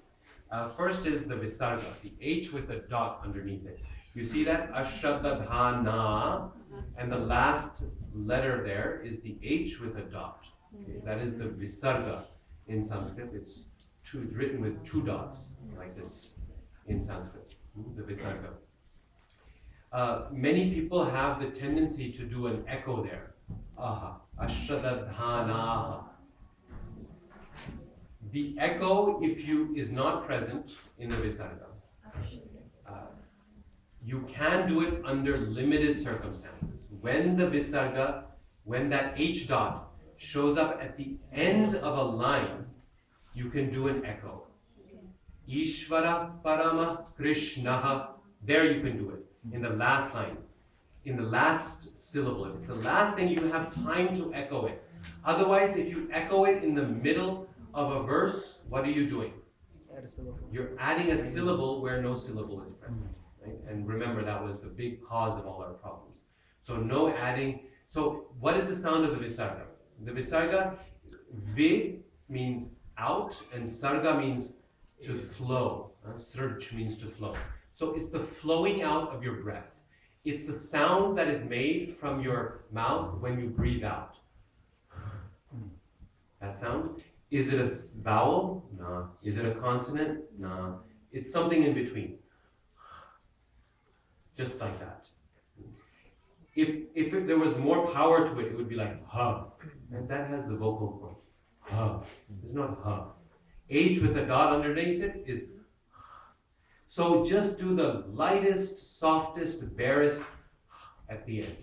First is the visarga, the H with a dot underneath it. You see that? Ashraddadhana, and the last letter there is the H with a dot. Okay, that is the visarga in Sanskrit. It's written with 2 dots, like this in Sanskrit, the visarga. Many people have the tendency to do an echo there. Aha, ashraddadhana. The echo, is not present in the visarga. You can do it under limited circumstances. When the visarga, when that H dot shows up at the end of a line, you can do an echo. Ishvara Parama Krishnaha. There you can do it. In the last line. In the last syllable. If it's the last thing, you have time to echo it. Otherwise, if you echo it in the middle of a verse, what are you doing? Add a syllable. You're adding a syllable where no syllable is present. Right? And remember, that was the big cause of all our problems. So no adding. So what is the sound of the visarga? The visarga, vi means out, and sarga means to flow. Surge means to flow. So it's the flowing out of your breath. It's the sound that is made from your mouth when you breathe out. That sound. Is it a vowel? No. Is it a consonant? No. It's something in between. Just like that. If there was more power to it, it would be like ha. And that has the vocal point. Ha. It's not ha. H with a dot underneath it is. So just do the lightest, softest, barest at the end.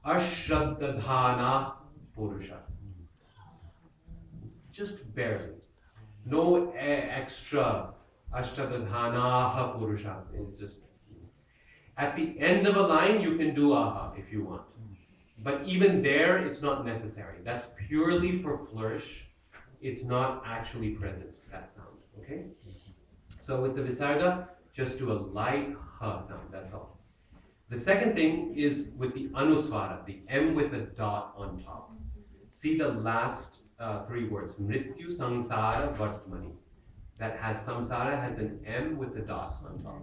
Ashraddadhana purusha. Just barely. No extra ashtadadhanaha purusha. It's just at the end of a line you can do aha if you want. But even there it's not necessary. That's purely for flourish. It's not actually present, that sound. Okay? So with the visarga, just do a light ha sound, that's all. The second thing is with the anusvara, the M with a dot on top. See the last 3 words, Mrityu Sangsara Vartmani. that has samsara has an M with a dot on top.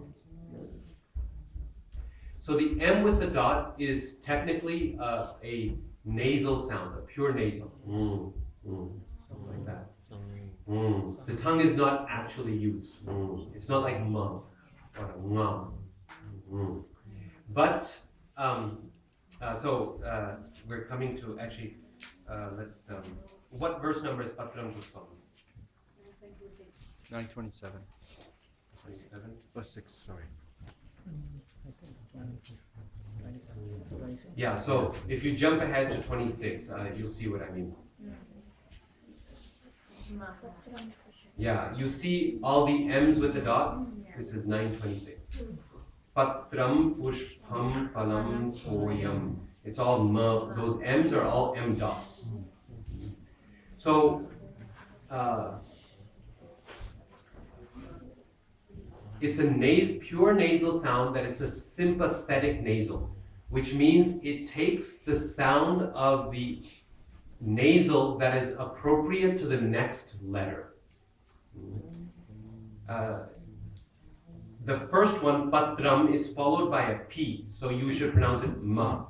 So the M with the dot is technically a nasal sound, a pure nasal. Something like that. The tongue is not actually used. It's not like ma or a nga. But we're coming to actually. Let's. What verse number is Patram Pushpam? 927. 27. Oh, 6, sorry. I think it's 26. Yeah. So if you jump ahead to 26, you'll see what I mean. Yeah, you see all the M's with the dot. This is 926. Patram Pushpam Palam Toyam. It's all ma. Those M's are all M dots. So it's a pure nasal sound that it's a sympathetic nasal, which means it takes the sound of the nasal that is appropriate to the next letter. The first one, patram, is followed by a P, so you should pronounce it ma.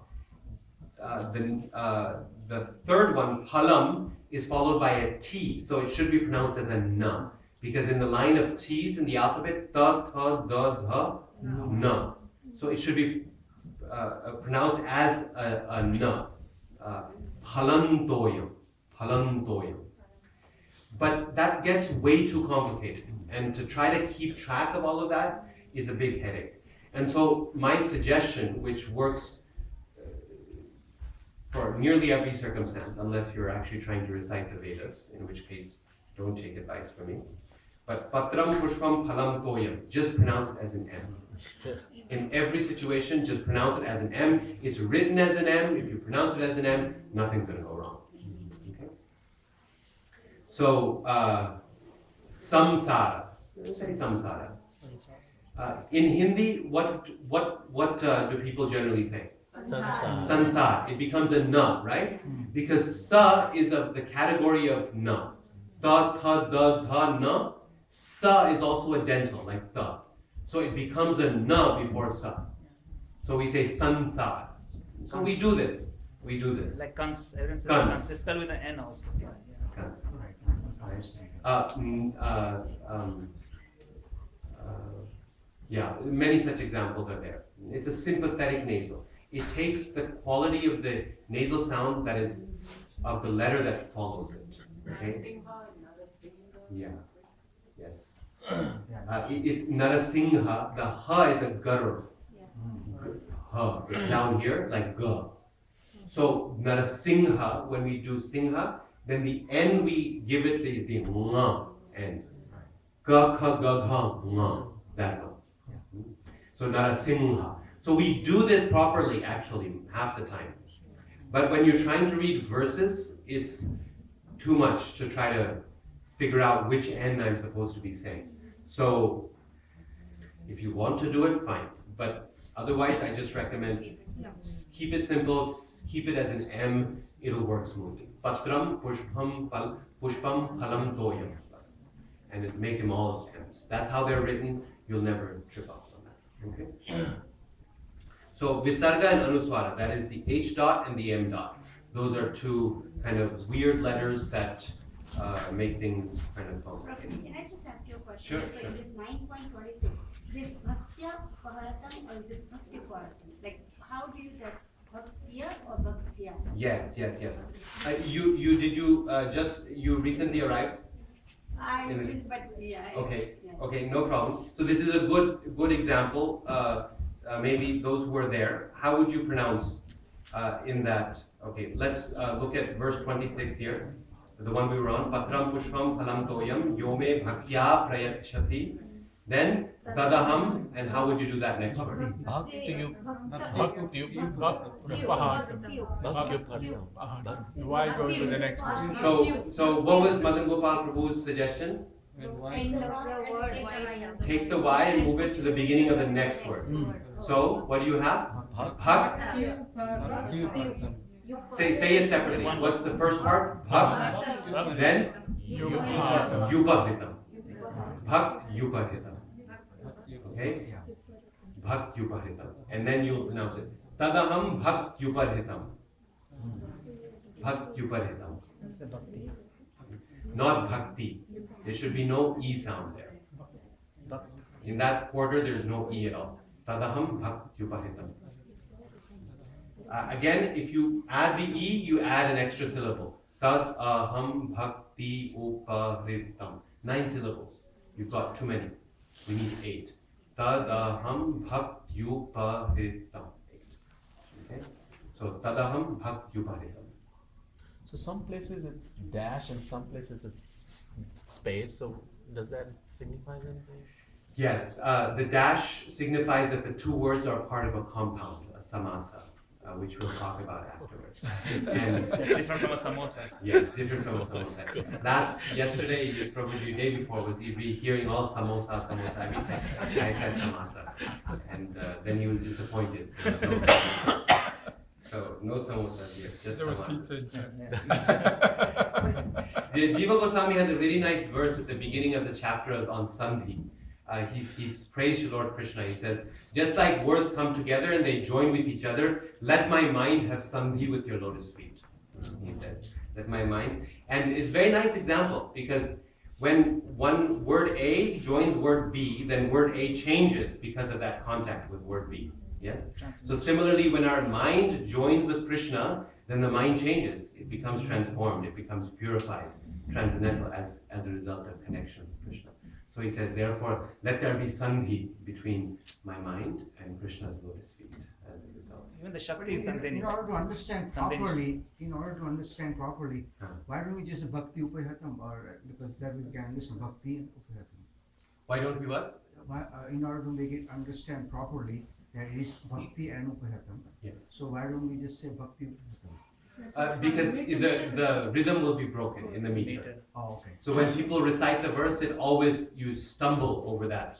The third one, palam, is followed by a T, so it should be pronounced as a na. Because in the line of T's in the alphabet, ta, tha, da, dha, na. So it should be pronounced as a na. Palantoyam. But that gets way too complicated. And to try to keep track of all of that is a big headache. And so my suggestion, which works for nearly every circumstance, unless you're actually trying to recite the Vedas, in which case don't take advice from me. But patram pushpam phalam toyam, just pronounce it as an M. In every situation, just pronounce it as an M. It's written as an M. If you pronounce it as an M, nothing's going to go wrong. Okay? So, samsara. Say samsara. In Hindi, what do people generally say? Sansar. It becomes a na, right? Because sa is of the category of na. Ta, tha, da, dha, na. Sa is also a dental, like ta. So it becomes a na before sa. So we say sansar. So we do this. Like kans. Everyone says Kans. kans. They spell with an N also. Yeah, many such examples are there. It's a sympathetic nasal. It takes the quality of the nasal sound that is of the letter that follows it. Okay? Yeah. Yes. Narasingha, the ha is a garur. Ha. It's down here like ga. So Narasingha, when we do singha, then the N we give it is the nga N. Ga ka ga gha nga. That one. So Narasingha. So we do this properly actually half the time. But when you're trying to read verses, it's too much to try to figure out which N I'm supposed to be saying. So if you want to do it, fine. But otherwise, I just recommend keep it simple, keep it as an M, it'll work smoothly. Patram, pushpam, phalam, toyam. And make them all M's. That's how they're written. You'll never trip up on that. Okay? So Visarga and Anuswara, that is the H dot and the M dot. Those are two kind of weird letters that make things kind of complicated. Can I just ask you a question? Sure, So sure. it is 9.26. Is it Bhaktya Bharatam or is it Bhakti Bharatam? Like, how do you get Bhaktya or Bhaktya? Yes. You recently arrived? Okay, no problem. So this is a good example. Maybe those who were there, how would you pronounce in that? Okay, let's look at verse 26 here, the one we were on. Patram pushpam phalam toyam yome bhaktya prayachati. Then tadaham, and how would you do that next word? Why go to the next one? So what was Madan Gopal Prabhu's suggestion? End of the word. Take the Y and move it to the beginning of the next word. So what do you have? Bhakt. Say it separately. What's the first part? Bhakt. Then Yupahritam. Bhaktyupahitam. Okay? Bhaktyupahitam. And then you pronounce it. Tadaham bhaktyupahitam. Bhaktyupahitam. That's a bhakti. Not bhakti. There should be no E sound there. Bhakti. In that quarter, there is no E at all. Tadaham bhaktyupahitam. Again, if you add the E, you add an extra syllable. Tadaham bhakti upahritam. 9 syllables. You've got too many. We need 8. Tadaham bhaktyupahritam. 8. Okay? So tadaham bhaktyupahritam. So some places it's dash and some places it's space. So does that signify anything? Yes, the dash signifies that the two words are part of a compound, a samasa, which we'll talk about afterwards. And That's different from a samosa. yes, different from a samosa. Yesterday, probably the day before, was hearing all samosa, samosa. I mean, I said samasa, and then he was disappointed. So no samosa here, just There was samosa. pizza inside. The Jiva Goswami has a really nice verse at the beginning of the chapter on Sandhi. He's praised to Lord Krishna. He says, just like words come together and they join with each other, let my mind have Sandhi with your lotus feet. He says, let my mind. And it's a very nice example because when one word A joins word B, then word A changes because of that contact with word B. Yes? So similarly, when our mind joins with Krishna, then the mind changes. It becomes transformed. It becomes purified, transcendental as a result of connection with Krishna. So he says, therefore, let there be sandhi between my mind and Krishna's lotus feet as a result. Even the Shakti is Sandhini. In order to understand Sandhini. properly, Huh. why don't we just bhakti upayatam, or because that we can understand bhakti upayatam. Why don't we what? Why, in order to make it understand properly, there is bhakti and upayatam. Yes. So why don't we just say bhakti upayatam? Because the rhythm will be broken in the meter. Oh, okay. So when people recite the verse, you stumble over that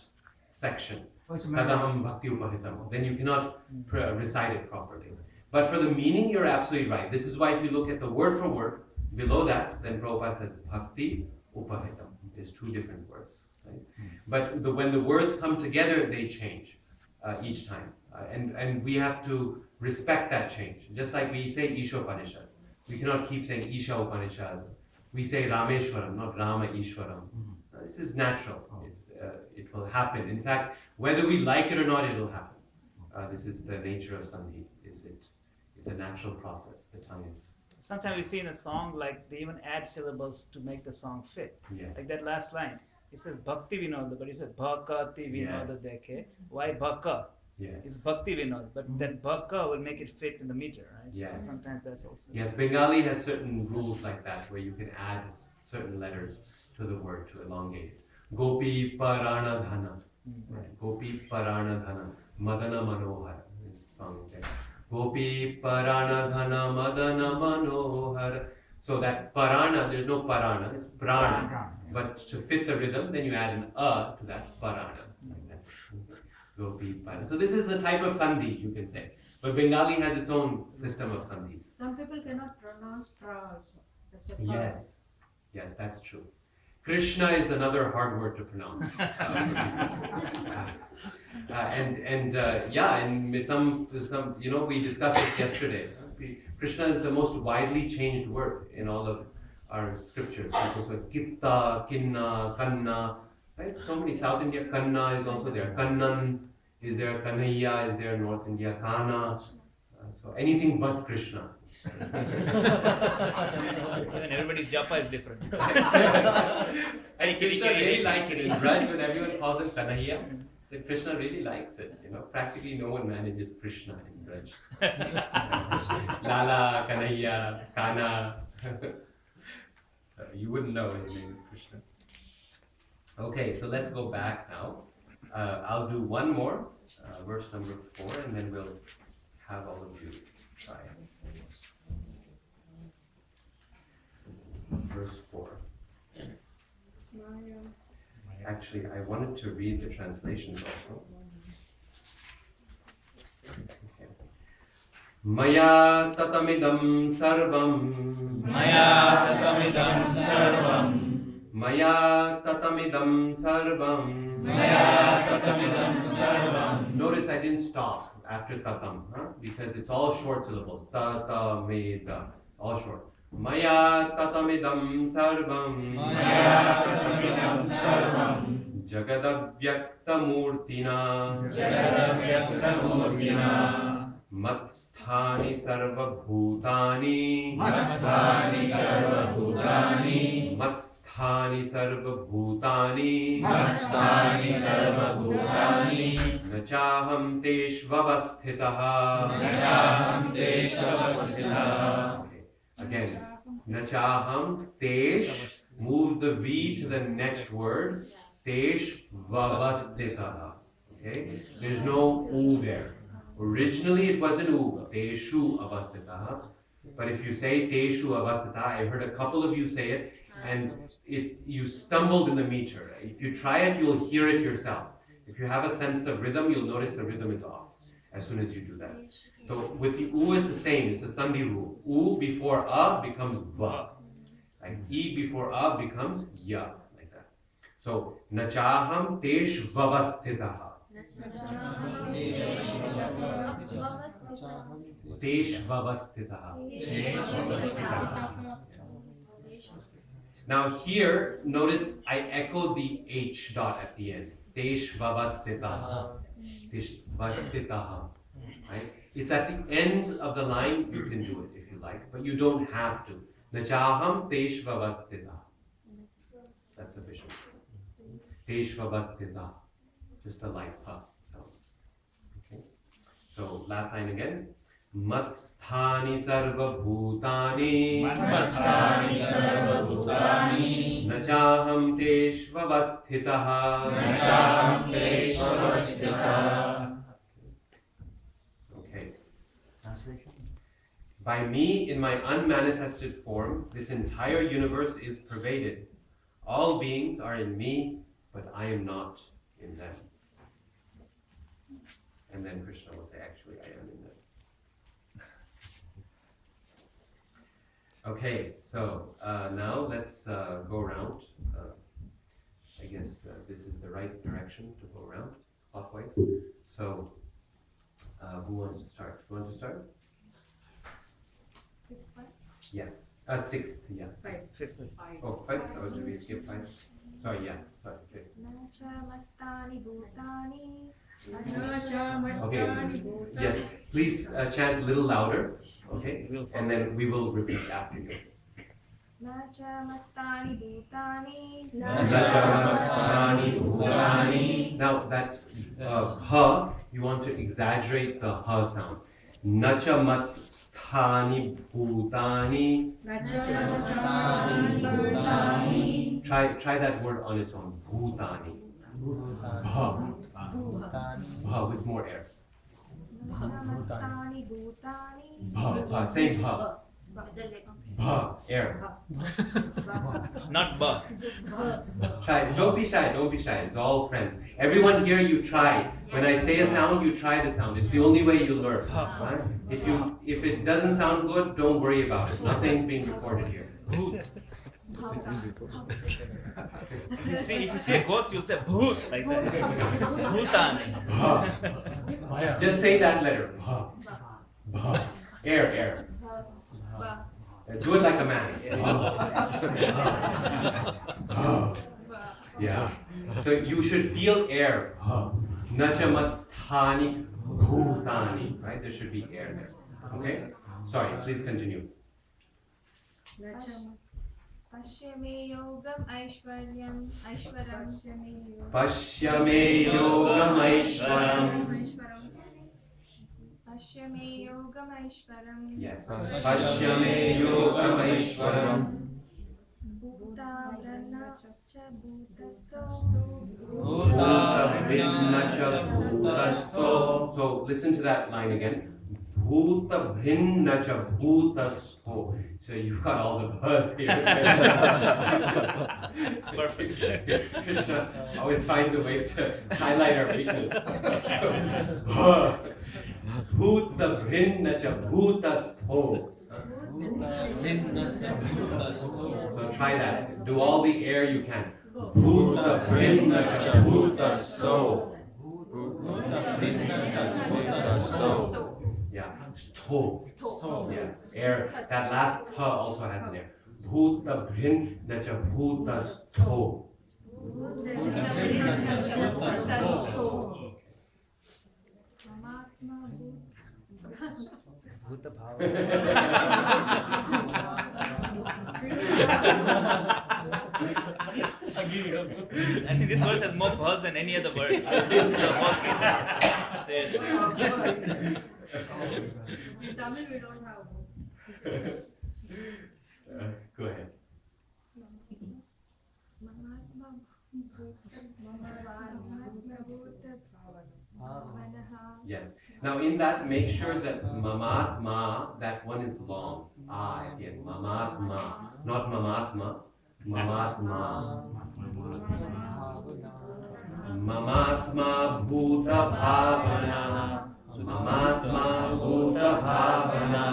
section. Oh, it's a matter of, Tadaham bhakti upahitam. Then you cannot recite it properly. But for the meaning, you're absolutely right. This is why if you look at the word for word, below that, then Prabhupada says bhakti upahitam. There's 2 different words. Right? But when the words come together, they change each time. And we have to respect that change. Just like we say Isha Upanishad. We cannot keep saying Isha Upanishad. We say Rameshwaram, not Rama Ishwaram. This is natural. It will happen. In fact, whether we like it or not, it will happen. This is the nature of Sandhi. It's a natural process. The tongue is. Sometimes we see in a song like they even add syllables to make the song fit. Yeah. Like that last line. It says Bhakti Vinod, but it says Bhakati Vinod Dekhe. Why Bhaka? Yes. It's Bhakti Vinod, but that Bhaka will make it fit in the meter, right? Yes. So sometimes that's also. Yes, Bengali has certain rules like that where you can add certain letters to the word to elongate it. Gopi Parana Dhana. Right. Gopi Parana Dhana. Madana Manohar. This song there. Gopi Parana Dhana Madana Manohar. So that Parana, there's no Parana, it's Prana. But to fit the rhythm, then you add an to that Parana. Like that. Gopi Parana. So this is a type of Sandhi, you can say. But Bengali has its own system of Sandhis. Some people cannot pronounce pra also. That's a pra. Yes. Yes, that's true. Krishna is another hard word to pronounce. And some we discussed it yesterday. Krishna is the most widely changed word in all of our scriptures. People say Kitta, Kinna, Kanna, right? So many. South India, Kanna is also there. Kannan is there. Kanhaiya is there. North India, Kana. So anything but Krishna. Even everybody's japa is different. And Krishna really likes it. In Braj, when everyone calls him Kanhaiya, then Krishna really likes it. Practically no one manages Krishna in Braj. Lala, Kanhaiya, Kana. So you wouldn't know his name is Krishna. Okay, so let's go back now. I'll do one more, verse number 4, and then we'll have all of you try it. Verse 4. Actually, I wanted to read the translations also. Okay. Maya tatamidam sarvam. Maya tatamidam sarvam. Maya tatamidam sarvam. Maya tatamidam sarvam. Notice I didn't stop after tatam, because it's all short syllables. Tatamida, all short. Maya tatamidam sarvam. Maya tatamidam sarvam. Jagadavyaktamurtina. Jagadavyaktamurtina. Matsthani sarvabhutani. Matsthani sarvabhutani. Matsthani sarvabhutani. Matsthani sarvabhutani. Nachaham teshvavasthitaha. Nachaham teshvavasthitaha. Okay. Again, nachaham tesh. Move the V to the next word. Teshvavasthitaha. Okay? There's no U there. Originally it was an U, Teshu avastitaha. But if you say Teshu avastitaha, I heard a couple of you say it, and you stumbled in the meter. If you try it, you'll hear it yourself. If you have a sense of rhythm, you'll notice the rhythm is off as soon as you do that. So with the U is the same, it's a Sandhi rule. U before A becomes Va. Like E before A becomes Ya, like that. So, Nachaham Tesh Vavasthitaha. Teshvavasthitaha. Now here, notice I echo the H dot at the end. Teshvavasthitaha. Teshvavasthitaha. Right? It's at the end of the line. You can do it if you like, but you don't have to. Nachaham teshvavasthitaha. That's sufficient. Teshvavasthitaha. Just a light pa sound. Okay. So last line again. Matsthani sarva bhutani. Matsthani sarvabhutani. Nachaham teshvavasthitaha. Nachaham teshvavasthitaha. Okay. By me, in my unmanifested form, this entire universe is pervaded. All beings are in me, but I am not in them. And then Krishna will say, actually, I am in them. Okay, so now let's go around. I guess this is the right direction to go around, clockwise. So, who wants to start? Who wants to start? Yes. Sixth, yeah. Fifth. Oh, fifth? Oh, did we skip five? Sorry, yeah. Sorry, fifth. Okay. Yes, please chant a little louder, okay? And then we will repeat after you. Nachamastani Nachamastani. Now that ha, you want to exaggerate the ha sound. Nachamatstani bhutani. Try that word on its own. Bhutani. Bha. Bha with more air. Bha. Say bha. Bha. Air. Not ba. Try. Don't be shy. Don't be shy. It's all friends. Everyone here, you try. When I say a sound, you try the sound. It's the only way you learn. Right? If it doesn't sound good, don't worry about it. Nothing's being recorded here. If you see a ghost, you'll say bhoot like that. Bhutani. Just say that letter. Bha. Bha. Air. Do it like a man. Yeah. So you should feel air. Nachamatstani bhutani. Right? There should be air there. Okay? Sorry, please continue. Pashyame yogam aishwaryam Pashyame yogam aishwaram. Pashyame yogam aishwaram. Yes. Pashyame yogam aishwaram. Bhuta vrana cha bhutasto. Bhuta bhinna cha bhutasto. So listen to that line again. Bhuta bhinna cha bhutasto. So you've got all the buzz here. Perfect. Krishna always finds a way to highlight our weakness. Bhuta bhinna cha bhutasto. So try that. Do all the air you can. Bhuta brinna cha bhuta sto. Yeah. Sto. Yes. Air. That last tha also has an air. Bhuta brinna cha bhuta sto. Bhuta bhava. I think this verse has more buzz than any other verse. Seriously. In Tamil we don't have. Go ahead. Yes. Now in that, make sure that mamatma, that one is long. Ah at the end. Mamatma. Not mamatma. Mamatma. Mamatma bhuta bhavana. Mamatma bhuta bhavana.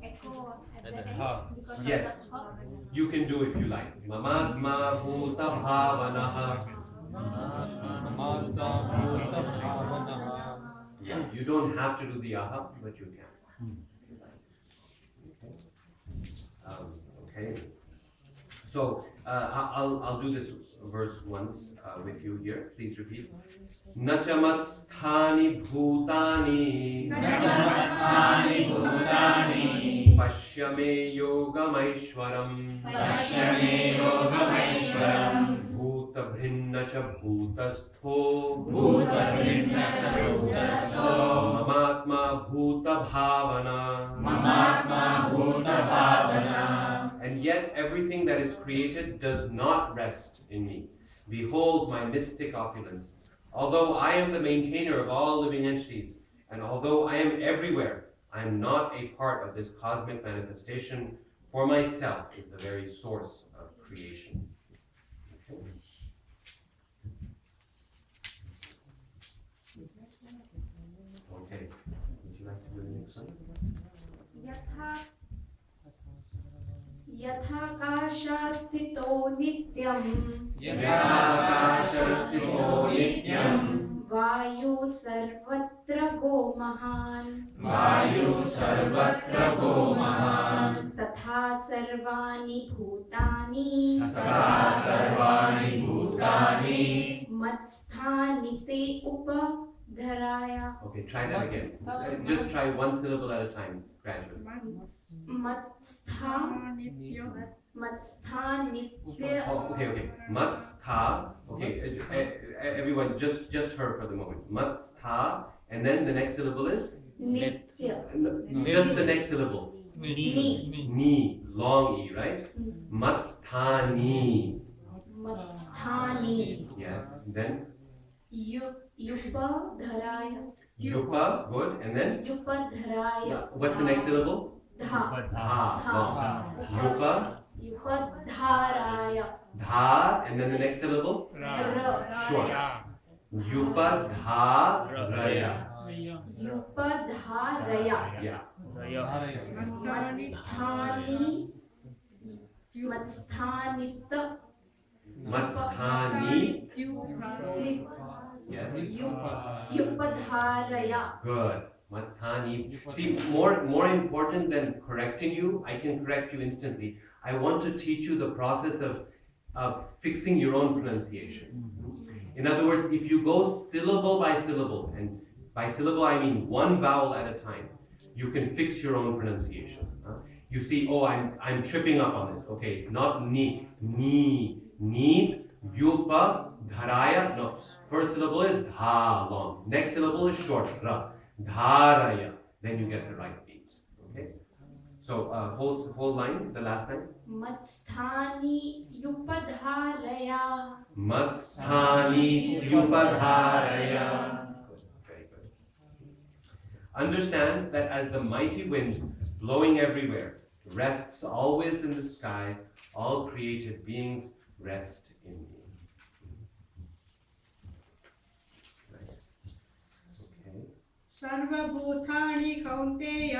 Echo at And the then end ha. because Yes. of the ha. You can do if you like. Mamatma bhuta bhavana. Yeah, you don't have to do the aha, but you can. Okay. So I'll do this verse once with you here. Please repeat. Nachamat sthani bhutani. Pashyame yogamaishwaram. Bhuta bhinna cha bhutastho. Mamatma bhuta bhavana. And yet everything that is created does not rest in me. Behold my mystic opulence. Although I am the maintainer of all living entities, and although I am everywhere, I am not a part of this cosmic manifestation, for myself is the very source of creation. Okay. Would you like to do the next one? यथाकाशस्थितो नित्यं वायु सर्वत्र गो महान् तथा सर्वाणि भूतानि मत्स्थानि ते उपधराय. Okay, try that again. Just try one syllable at a time, gradually. Matsthanitya. Oh, okay. Matstha. Okay, everyone, just her for the moment. Matstha, and then the next syllable is? Nitya. Just the next syllable. Ni. Long E, right? Matsthani. Yes. Then? Yupadharaya. Yupa, good. And then? Yupadharaya. What's the next syllable? Dha. Long. Yupa. Yupadharaya. Dha, and then the next syllable? Ra. Short. Yupadharaya. Yupadharaya. Yeah. Matsthanita. Matsthanit. Yes. Yupadharaya. Good. Matsthanit. See, more important than correcting you, I can correct you instantly. I want to teach you the process of fixing your own pronunciation. In other words, if you go syllable by syllable, and by syllable I mean one vowel at a time, you can fix your own pronunciation. You see, oh, I'm tripping up on this. Okay, it's not ni, yupa, dharaya. No, first syllable is dha, long. Next syllable is short, ra, dharaya. Then you get the right beat. Okay. So whole line, the last line. Matstani yupadharaya. Matstani yupadharaya. Good, very good. Understand that as the mighty wind blowing everywhere rests always in the sky, all created beings rest in me. Nice. Okay. सर्वभूतानि कौन्तेय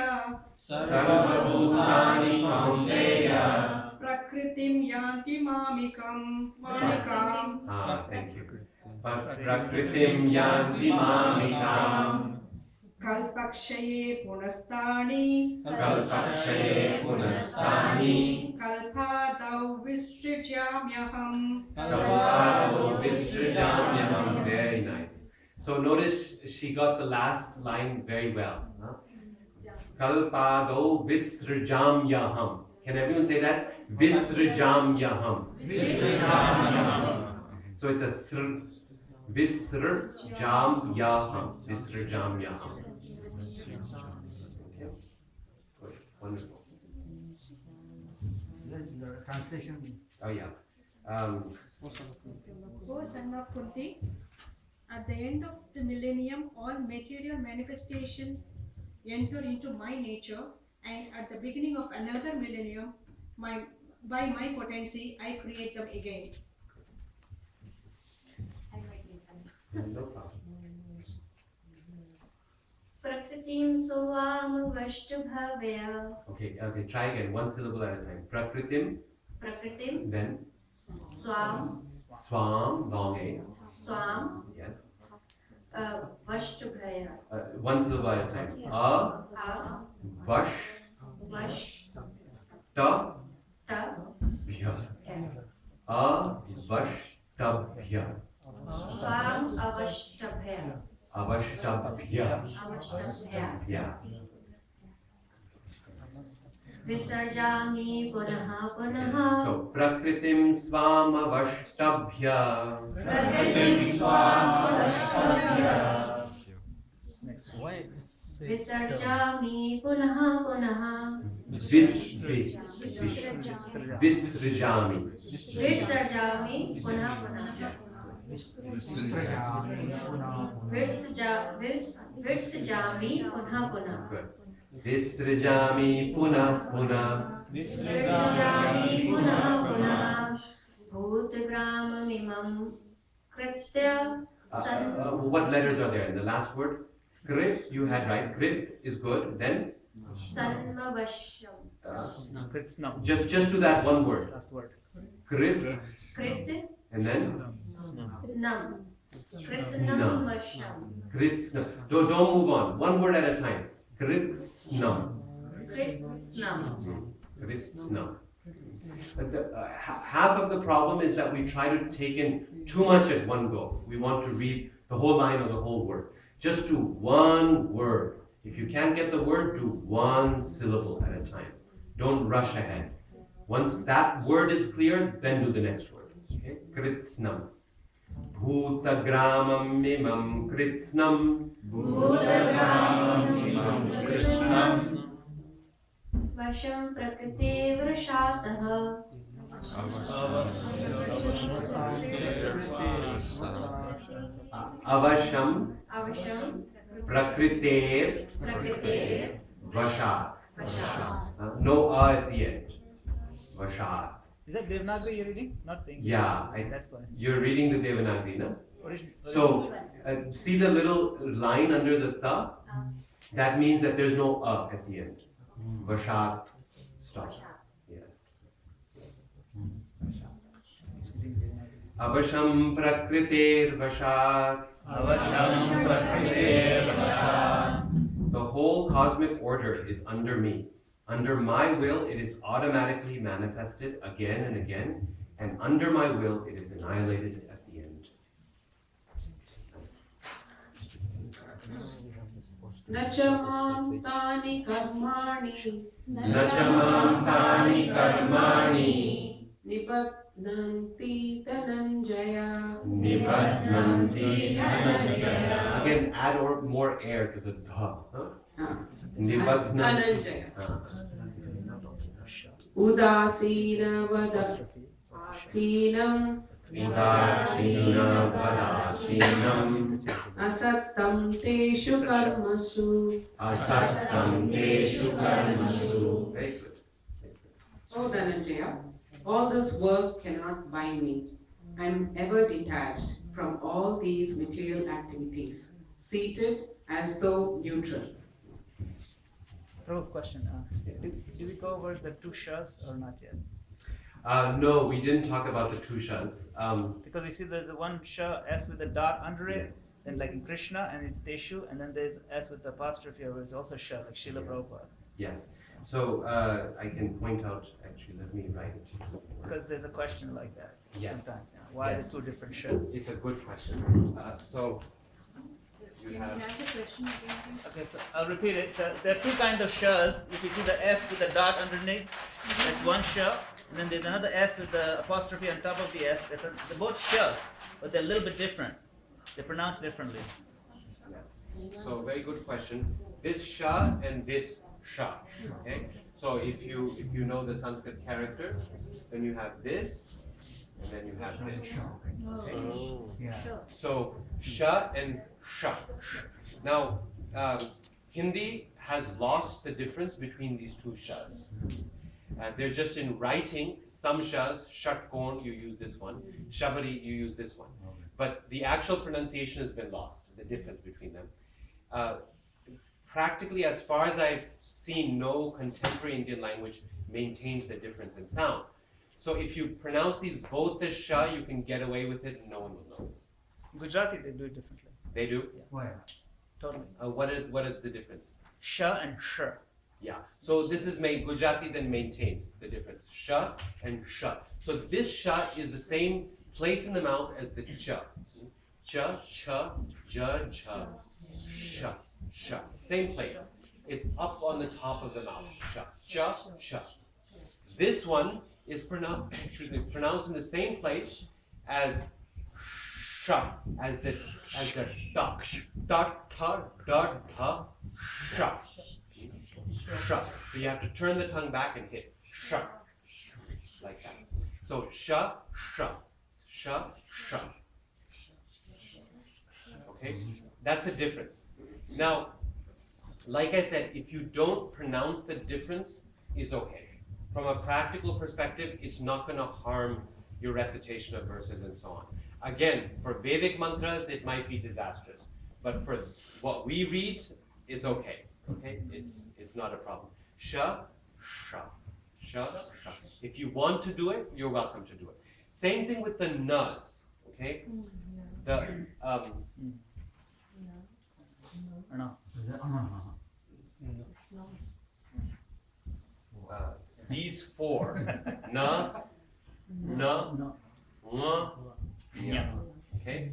सर्वभूतानि कौन्तेय प्रकृतिं यान्ति मामिकाम् Thank you. Prakritim yanti mamikam कल्पक्षये पुनस्तानि kalpakshaye punastani कल्पादौ विसृजाम्यहम् kalpado visrijamyam. Very nice. So notice she got the last line very well. Kalpado visrijamyaham. Can everyone say that? Visrijamyaham. So it's a sr. Visrijamyaham. Visrijamyaham. Okay. Good. Wonderful. The translation. Oh yeah. O son of Kunti, at the end of the millennium, all material manifestation enter into my nature, and at the beginning of another millennium, by my potency, I create them again. No problem. Prakritim sovam vashtubhavya. Okay, try again, one syllable at a time. Prakritim, Prakritim then swam swam, long A. swam Yes. vashtubhaya. One syllable at a time. A Vash, vash ta, ta bhya. ya. Vash, ta, bhya. Swam avashtabhaya. Avashtabhya. Avashtabhaya. Yeah. Visarjami punaha punaha. So, prakritim swam avashtabhya. Prakritim swam avashtabhya. Why it's Visarjami punaha punaha. Visrijami. Visarjami punaha punaha. Visarjami punaha punaha. Good. Visrijami punah punah. Visarjami punaha punaha. Bhutagramamimam kritya What letters are there in the last word? Krit, you had right. Krit is good. Then sanmavashyam. Kritsnam. just to that one word. Last word. Krit, Krit and then nam. Kritnam vashyam. kritsnam. Don't move on. One word at a time. Kritsnam. Kritnam. Kritsnam. Half of the problem is that we try to take in too much at one go. We want to read the whole line or the whole word. Just do one word. If you can't get the word, do one syllable at a time. Don't rush ahead. Once that word is clear, then do the next word. Okay? Kritsnam. Bhutagramam mimam kritsnam. Bhutagramamimam kritnam. Vasham prakrite vrashataha. Avasham Avasham prakriter prakrite vashat. vashat. No a at the end. Vashat. Is that Devanagari you're reading? Not the English. Yeah, That's why. you're reading the Devanagari, no? Original. So, see the little line under the ta? That means that there's no a at the end. Vashat. Stop. Yes. Avasham prakriter vashat. Avasham prakrite vashat. The whole cosmic order is under me. Under my will, it is automatically manifested again and again, and under my will, it is annihilated at the end. Nachamam tani karmani Nachamam tani karmani nibadnanti dhananjaya. Nibadnanti dhananjaya. Again, add or more air to the dha. Nibadnanti. Dhananjaya. Udasina vadasinam Udasina vadasinam asattam teshu karmasu. asattam teshu karmasu. Very good. O Dhananjaya, all this work cannot bind me. I am ever detached from all these material activities, seated as though neutral. Prabhu, question. Did we go over the two shas or not yet? No, we didn't talk about the two shas. Because we see there's a one sha s with a dot under it, then like in Krishna and it's Teshu, and then there's s with the apostrophe over it's also sha, like Srila Prabhupada. Yes. So I can point out, actually, let me write it. Because there's a question like that Yes. sometimes. Why Yes. the two different shas? It's a good question. So you Can you have. have the question again, please? Okay, so I'll repeat it. There are two kinds of shas. If you see the s with the dot underneath, that's one sha. And then there's another s with the apostrophe on top of the s. They're both shas, but they're a little bit different. They're pronounced differently. Yes. So very good question. This sha and this sha. Okay. So if you know the Sanskrit characters, then you have this, and then you have this. Okay. Yeah. Sure. So sha and sha. Now Hindi has lost the difference between these two shas. They're just in writing. Some shas, shatkon, you use this one. Shabari, you use this one. But the actual pronunciation has been lost, the difference between them. Practically, as far as I've seen, no contemporary Indian language maintains the difference in sound. So if you pronounce these both as sha, you can get away with it and no one will notice. Gujarati, they do it differently. They do? Where? Totally. What is the difference? Sha and sh. Yeah. So this is made, Gujarati then maintains the difference. Sha and sha. So this sha is the same place in the mouth as the cha. Cha, cha, ja, cha, sha, sha. Same place. It's up on the top of the mouth. Sha, cha, sha. This one is pronounced in the same place as sha, as the da. Da, ta, da, ta, sha. Sha. So you have to turn the tongue back and hit sha, like that. So sha, sha, sha, sha. Okay, that's the difference. Now, like I said, if you don't pronounce the difference, is okay. From a practical perspective, it's not going to harm your recitation of verses and so on. Again, for Vedic mantras, it might be disastrous, but for what we read, is okay. Okay, it's not a problem. Sha, sha, sha, sha. If you want to do it, you're welcome to do it. Same thing with the nas. Okay, the Or no? these four, na, na, nga, nya. Okay.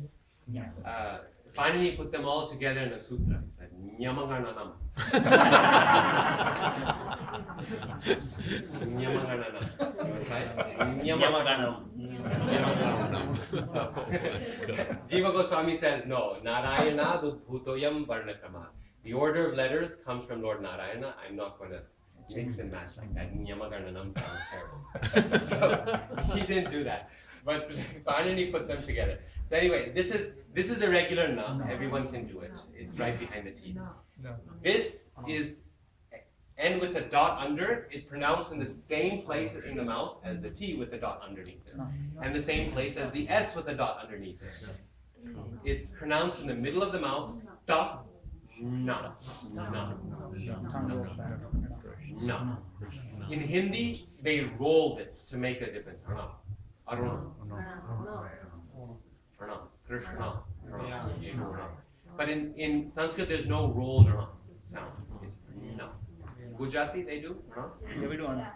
Finally, put them all together in a sutra. It's like Nyamangananam. Nyamangananam. You want to try it? Nyamangananam. So, Jiva Goswami says no. Narayana Dudbhutoyam Varnakrama. The order of letters comes from Lord Narayana. I'm not going to mix and match like that. Nyamangananam sounds terrible. So he didn't do that. But finally put them together. So anyway, this is the regular na. Everyone can do it. It's right behind the teeth. No. This is N with a dot under it. It's pronounced in the same place in the mouth as the T with the dot underneath it, and the same place as the S with the dot underneath it. It's pronounced in the middle of the mouth. Da, na, na, na. In Hindi, they roll this to make a difference. Aruna, Aruna, Krishna, Aruna. But in Sanskrit, there's no rolled sound. It's no. Gujarati, they do? Yeah, we do Arna.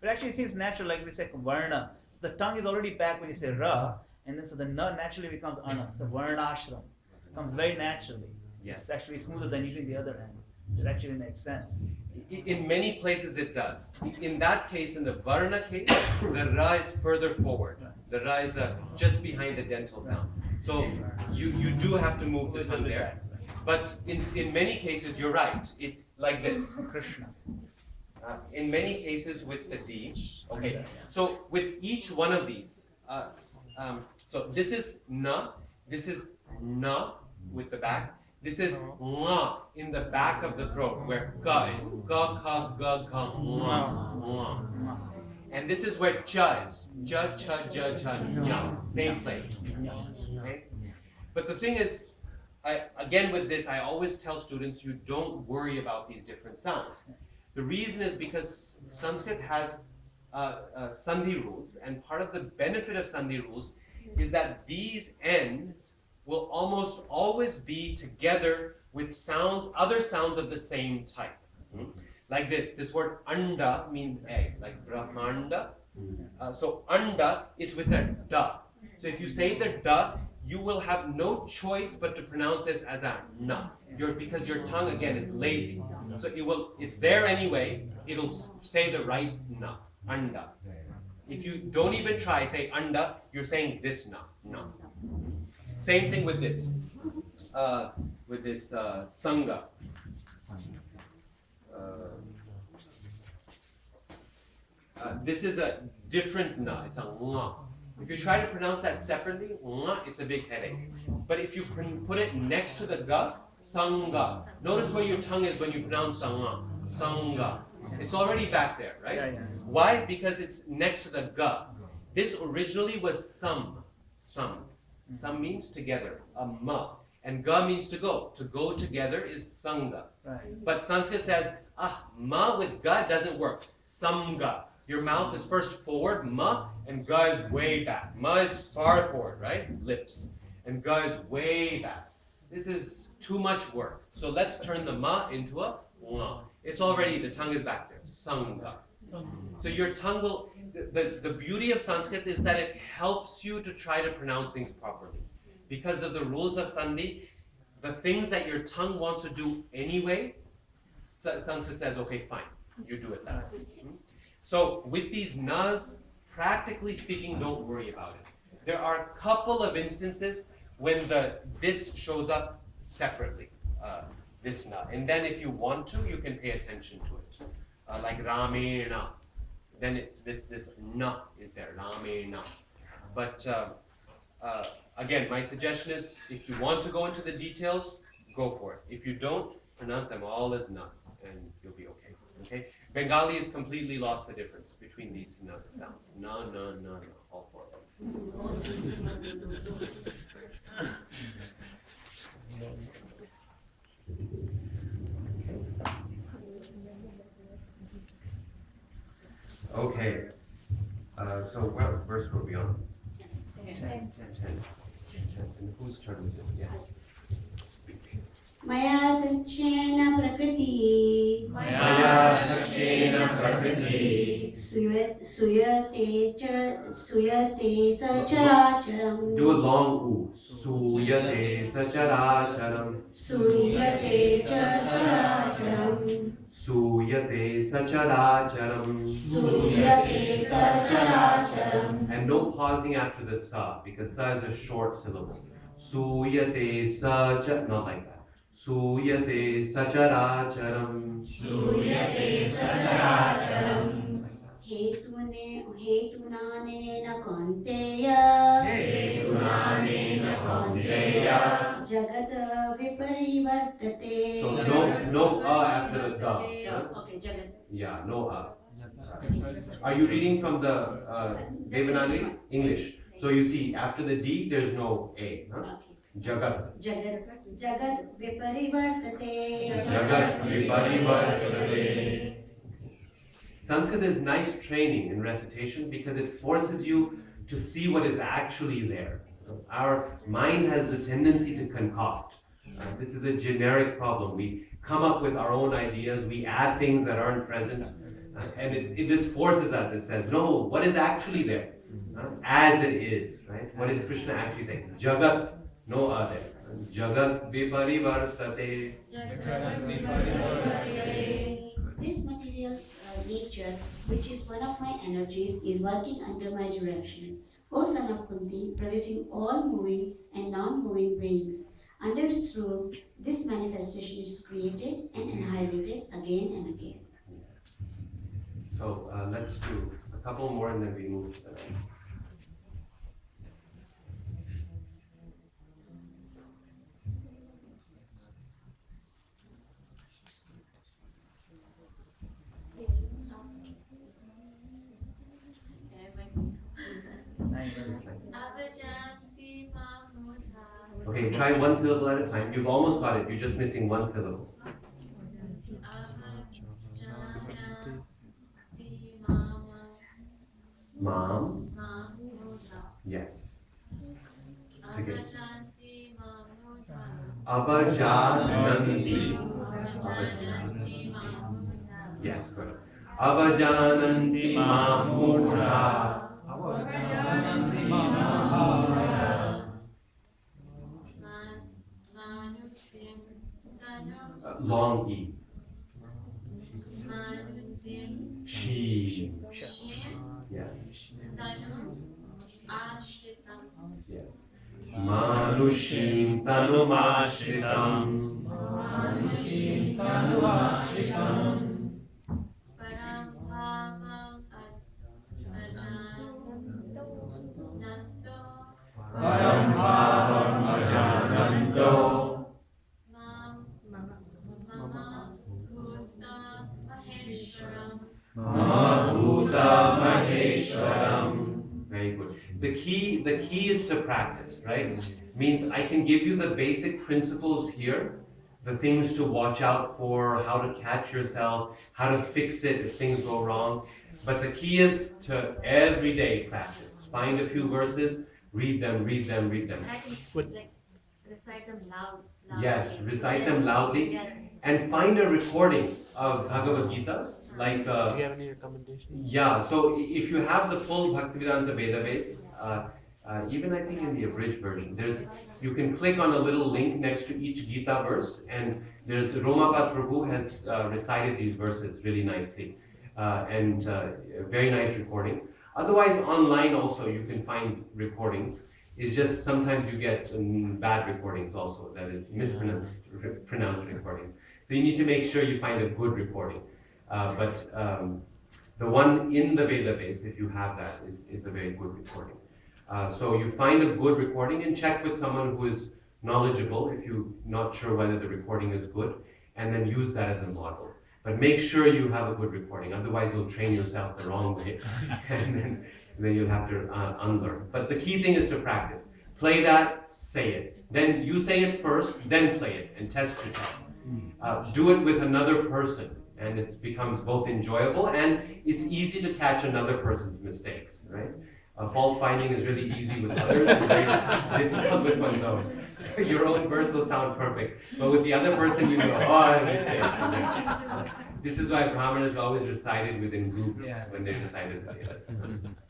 But actually, it seems natural, like we say varna. So the tongue is already back when you say ra, and then so the na naturally becomes ana. So varnashram comes very naturally. Yes. It's actually smoother than using the other end. It actually makes sense. In many places it does. In that case, in the varna case, the ra is further forward. The ra is just behind the dental sound. So you do have to move the tongue there. But in many cases, you're right. It like this. Krishna. In many cases with the D. Okay. So with each one of these, so this is na. This is na with the back. This is nga in the back of the throat, where ga is. Ga, ka, ga, ka, nga. And this is where cha is. Ja, cha, ja, cha, nya. Same place. Okay? But the thing is, again with this, I always tell students, you don't worry about these different sounds. The reason is because Sanskrit has Sandhi rules, and part of the benefit of Sandhi rules is that these ends will almost always be together with sounds, other sounds of the same type. Like this word anda means egg, like brahmanda. So anda is with a da. So if you say the da, you will have no choice but to pronounce this as a na. Because your tongue again is lazy. So it's there anyway, it'll say the right na, anda. If you don't even try, say anda, you're saying this na, na. Same thing with this. Sangha. This is a different na, it's a nga. If you try to pronounce that separately, nga, it's a big headache. But if you put it next to the ga, sangha. Notice where your tongue is when you pronounce sangha. Sangha. It's already back there, right? Yeah. Why? Because it's next to the ga. This originally was sam. Sam. Sam means together, a ma. And ga means to go. To go together is sangha. Right. But Sanskrit says, ma with ga doesn't work. Samga. Your mouth is first forward, ma, and ga is way back. Ma is far forward, right? Lips. And ga is way back. This is too much work. So let's turn the ma into a nga. It's already, the tongue is back there. Sangha. So your tongue will, the beauty of Sanskrit is that it helps you to try to pronounce things properly. Because of the rules of Sandhi, the things that your tongue wants to do anyway, Sanskrit says, okay, fine, you do it that way. So with these nas, practically speaking, don't worry about it. There are a couple of instances when this shows up separately, this na. And then if you want to, you can pay attention to it. Like ramena, then this na is there, ramena. But again, my suggestion is, if you want to go into the details, go for it. If you don't, pronounce them all as nas, and you'll be okay. Okay? Bengali has completely lost the difference between these sounds. Na, all four of them. Okay. So what verse were we on? 10. And whose turn is it? Yes. Maya dachena prakriti. Suyate sacharacharam. Do a long oo. Suyate sacharacharam. Suyate sacharacharam. Suyate sacharacharam. Suyate sacharacharam. And no pausing after the sa, because sa is a short syllable. Suyate sacha, not like that. Suyate sacharacharam. Suyate sacharacharam. Hetunanena kaunteya. Jagat viparivartate. So no after the da. Okay, Jagat. Yeah, no Are you reading from the Devanagari? English. So you see, after the D, there's no A. Huh? Okay. Jagat. Jagat viparivartate. Jagat viparivartate. Sanskrit is nice training in recitation because it forces you to see what is actually there. Our mind has the tendency to concoct. This is a generic problem. We come up with our own ideas, we add things that aren't present, and this forces us. It says, no, what is actually there? As it is, right? What is Krishna actually saying? Jagat, no other. Jagat viparivartate. This material nature, which is one of my energies, is working under my direction. O son of Kunti, producing all moving and non-moving beings. Under its rule, this manifestation is created and annihilated again and again. So let's do a couple more and then we move to the next. Nice. Avajanti mamudha Okay, try one syllable at a time. You've almost got it. You're just missing one syllable. Mom. Yes. Again. Avajananti. Yes, good. Avajananti mamudha. Long E. She. Yes. Yes. Manushim tanumashritam. Param bhavam ajananto. Mama Bhuta Maheshwaram. Very good. The key is to practice, right? Means I can give you the basic principles here, the things to watch out for, how to catch yourself, how to fix it if things go wrong. But the key is to everyday practice. Find a few verses, read them, read them, read them. I can like recite them loud. Yes, recite them loudly, and find a recording of Bhagavad Gita. Like, Do you have any recommendations? yeah, so if you have the full Bhaktivedanta Vedabase, even I think in the abridged version, you can click on a little link next to each Gita verse, and there's Romapad Prabhu has recited these verses really nicely, and a very nice recording. Otherwise, online also you can find recordings. It's just sometimes you get bad recordings also, that is mispronounced recordings. So you need to make sure you find a good recording. But the one in the Vedabase, if you have that, is a very good recording. So you find a good recording and check with someone who is knowledgeable if you're not sure whether the recording is good, and then use that as a model. But make sure you have a good recording, otherwise you'll train yourself the wrong way, and then you'll have to unlearn. But the key thing is to practice. Play that, say it. Then you say it first, then play it, and test yourself. Do it with another person, and it becomes both enjoyable and it's easy to catch another person's mistakes, right? Fault finding is really easy with others, and very difficult with one's own. So your own verse will sound perfect, but with the other person you know, oh, I made a mistake. This is why Brahmanas always recited within groups when they recited the Vedas.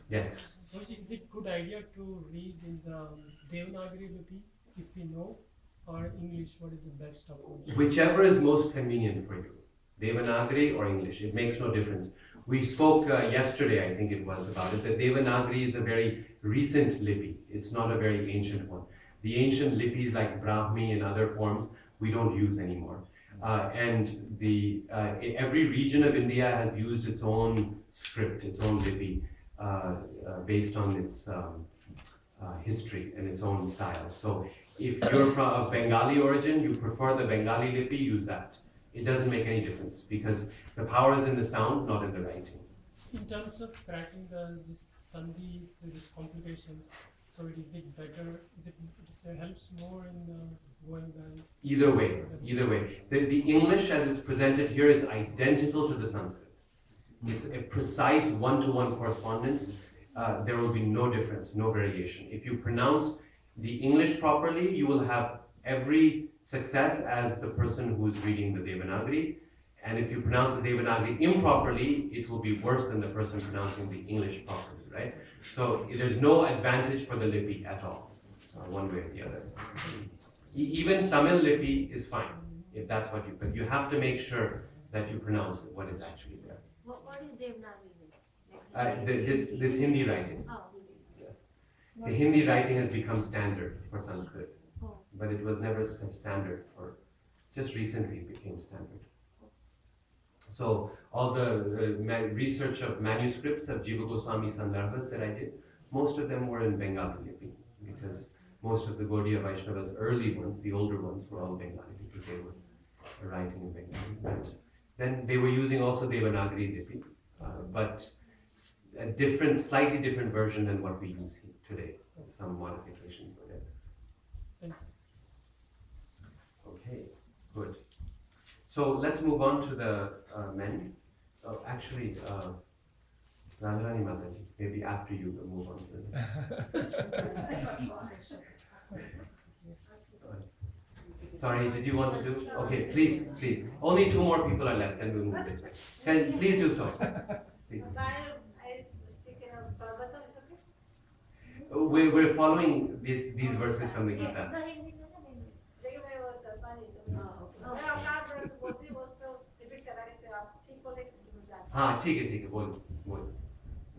Yes? Is it a good idea to read in the Devanagari lipi if we know, or English? What is the best approach? Whichever is most convenient for you. Devanagari or English, it makes no difference. We spoke yesterday, I think it was, about it, that Devanagari is a very recent lipi. It's not a very ancient one. The ancient lipis like Brahmi and other forms, we don't use anymore. And every region of India has used its own script, its own lipi, based on its history and its own style. So if you're from a Bengali origin, you prefer the Bengali lipi, use that. It doesn't make any difference because the power is in the sound, not in the writing. In terms of cracking this sandhis, these complications, so is it better? It helps more in going well? Either way. The English as it's presented here is identical to the Sanskrit. It's a precise one-to-one correspondence. There will be no difference, no variation. If you pronounce the English properly, you will have every success as the person who is reading the Devanagari. And if you pronounce the Devanagari improperly, it will be worse than the person pronouncing the English properly, right? So there's no advantage for the lipi at all, one way or the other. Even Tamil lipi is fine, if that's what but you have to make sure that you pronounce what is actually there. What is Devanagari? This Hindi writing. Oh. The Hindi writing has become standard for Sanskrit, but it was never standard for, just recently it became standard. So all the research of manuscripts of Jiva Goswami Sandarbhas that I did, most of them were in Bengali lipi, because most of the Gaudiya Vaishnavas, early ones, the older ones, were all Bengali because they were writing in Bengali. But then they were using also Devanagari lipi, but a slightly different version than what we use today. Some modifications were there. Okay, good. So let's move on to the men. Oh, actually, Radharani Mataji, maybe after you we'll move on to the Sorry, did you want to do? Okay, please, please. Only 2 more people are left, then we'll move this way. Can please do so. Please. We're following these verses from the Gita. हाँ ठीक है बोल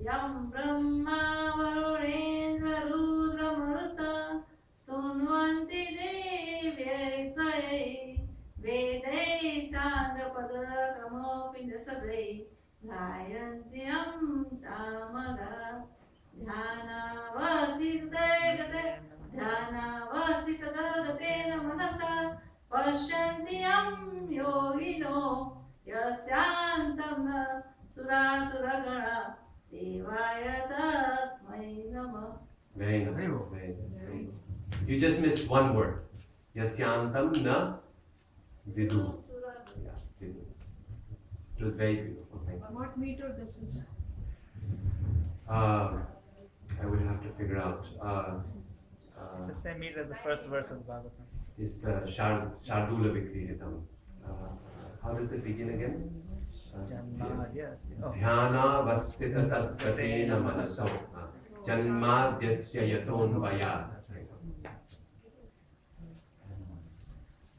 यं ब्रह्मा वरुणेन्द्र रुद्रमरुता स्तुन्वन्ति देव्यैस्तयै वेदैः साङ्गपदक्रमोपनिषदै गायन्त्यं सामगा ध्यानावस्थितगतेन मनसा पश्यन्ति यं योगिनो यस्यान्तं न सुरासुरगणा देवाय तस्मै नमः. Very nice. Very nice. You just missed one word. Yasyantam na vidu. Yeah, vidu. It was very beautiful. Thank you. What meter this is? I would have to figure out. It's the same meter as the first verse of the Bhagavatam. It's the Shardula Vikrihitam. How does it begin again? Dhyana vastita tattatena manaso janmadyasya yatonvaya.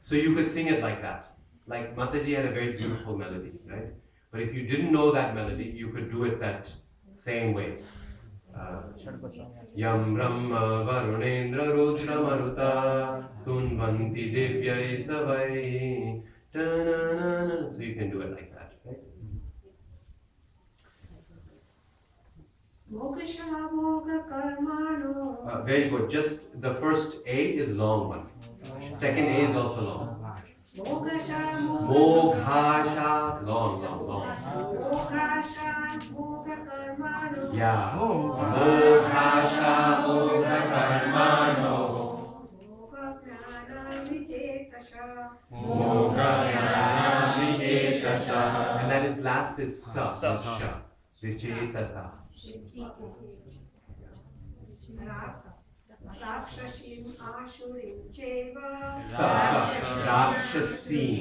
So you could sing it like that. Like Mataji had a very beautiful melody, right? But if you didn't know that melody, you could do it that same way. Yam Brahma Varunendra Rudra Maruta Tunvanti Divyai Savai. So you can do it like that, right? Very good. Just the first A is long one. Second A is also long. Moghasha, long. Yeah. Moghasha, Moghakarmano. And that is last is sa. Vichetasa. Rakshashim Ashurim Cheva Rakshasim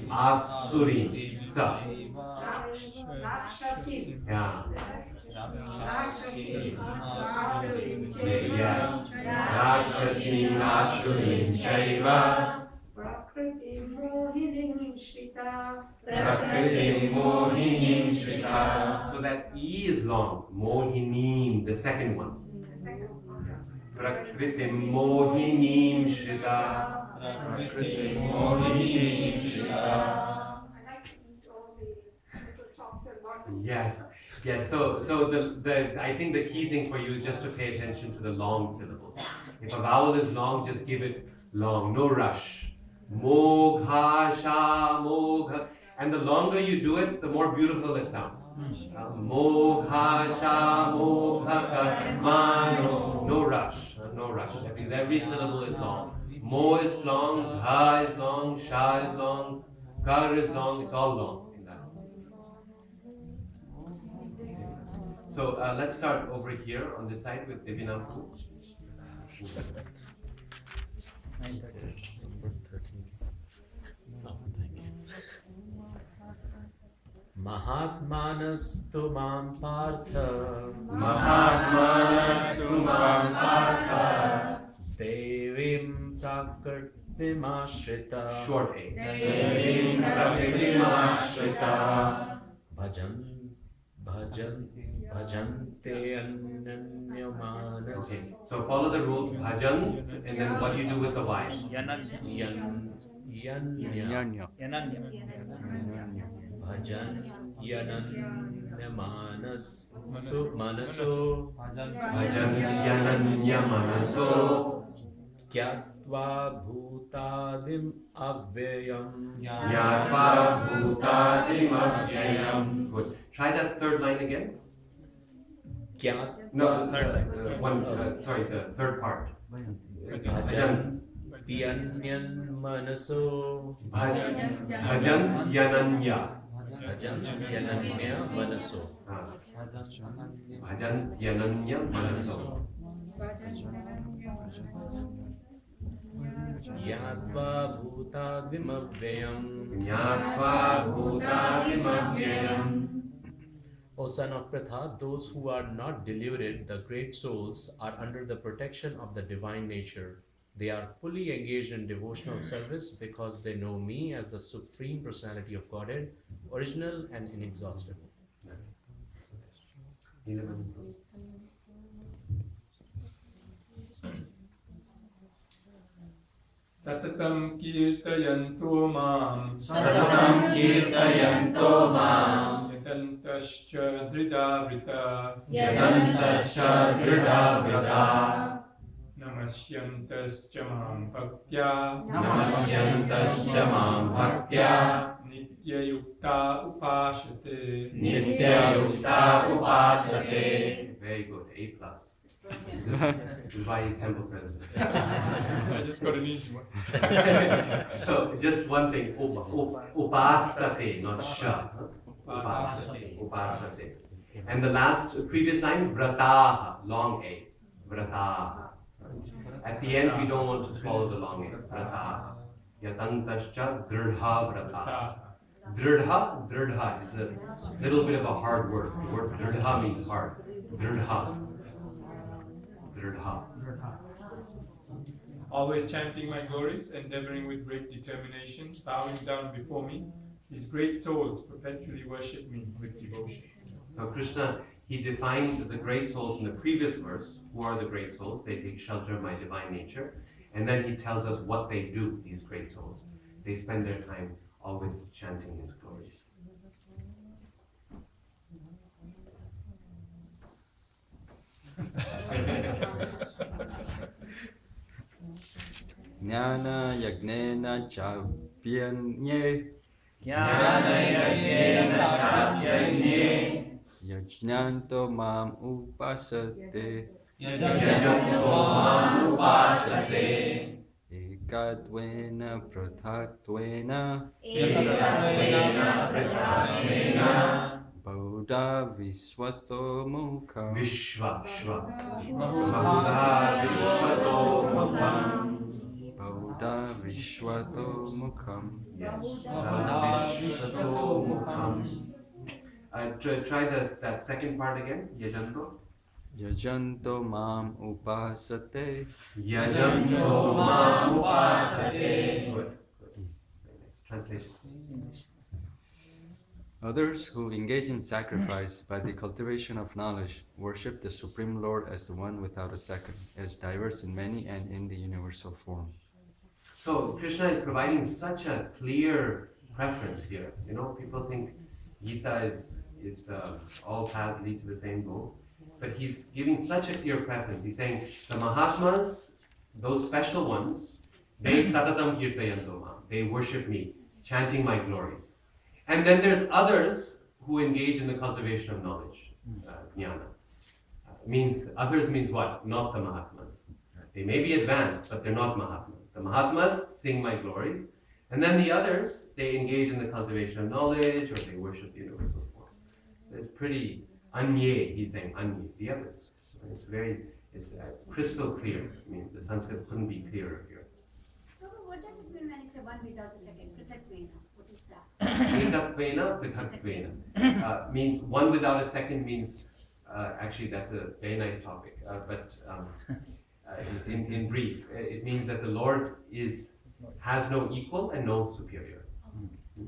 Asurim Sa. Rakshashim Yeah. Rakshasim Asurim Chaiva Prakritim Mohinim Shrita. So that E is long. Mohinim, the second one. Prakritim Mohinim Shrita. Yes. So the I think the key thing for you is just to pay attention to the long syllables. If a vowel is long, just give it long, no rush. Mogha, sha, mogha. And the longer you do it, the more beautiful it sounds. Mogha, sha, mogha, karmano. No rush. Because every syllable is long. Mo is long, ha is long, sha is long, kar is long, it's all long in that. So let's start over here on this side with Divinampu. Mahatmanastu mam partha Devim prakritim Short A. Devim prakritim Bhajante anyamanas. Okay, so follow the rules. Bhajan, and then what do you do with the Y? Bhajan yananyamanas manaso Kyatva bhutadim avyayam. Good. Try that third line again. No, third line. The third part. Bhajan. Bhajantyanyan manaso. Bhajantyananya. Bhajantyananya manaso. Bhajantyananya manaso. Yatva bhutadimavvyam. Jnatva bhutadimavvyam. O son of Pratha, those who are not deluded, the great souls, are under the protection of the divine nature. They are fully engaged in devotional service because they know me as the Supreme Personality of Godhead, original and inexhaustible. Satatam kirtayanto mam. Satatam kirtayanto mam. Yadantascha dhridavrita. Yadantascha dhridavrita. Namasyantascha mam bhaktya. Namasyantascha mam bhaktya. Nityayukta upashate. Nityayukta upasate. Very good, A+. This is why he's temple president. I just got an easy one. So, just one thing, upasate, not sha. Upasate, upasate. And the last, previous line, vrataha, long A. Vrataha. At the end, we don't want to swallow the long A. Vrataha. Yatantascha dridha vrataha. Dridha is a little bit of a hard word. The word dridha means hard. Dridha. Always chanting my glories, endeavoring with great determination, bowing down before me, these great souls perpetually worship me with devotion. So Krishna, he defined the great souls in the previous verse. Who are the great souls? They take shelter of my divine nature. And then he tells us what they do, these great souls. They spend their time always chanting his glories. Jnana yagnena chabhyanye. Jnana yagnena chabhyanye. Yajnanto mam upasate. Yajnanto mam upasate. Ekadvena prathatvena. Ekadvena prathatvena. Bauddha visvato mukham. Vishva. Bauddha vishvato mukham. Bauddha vishvato mukham. Yes. Bauddha vishvato mukham. Try that second part again. Yajanto. Yajanto mam upasate. Yajanto mam upasate. Good. Translation. Others who engage in sacrifice by the cultivation of knowledge worship the Supreme Lord as the one without a second, as diverse in many and in the universal form. So Krishna is providing such a clear preference here. You know, people think Gita is all paths lead to the same goal, but he's giving such a clear preference. He's saying the Mahatmas, those special ones, they satatam kirtayanto mam. They worship me, chanting my glories. And then there's others who engage in the cultivation of knowledge, jnana. Others means what? Not the Mahatmas. They may be advanced, but they're not Mahatmas. The Mahatmas sing my glories, and then the others, they engage in the cultivation of knowledge, or they worship the universal form. It's pretty anye, he's saying anye, the others. It's crystal clear. I mean, the Sanskrit couldn't be clearer here. So what does it mean when it's a one without the second? Prithakvena. What is that? Prithakvena, prithakvena. Means one without a second means, actually that's a very nice topic, but in brief, it means that the Lord has no equal and no superior.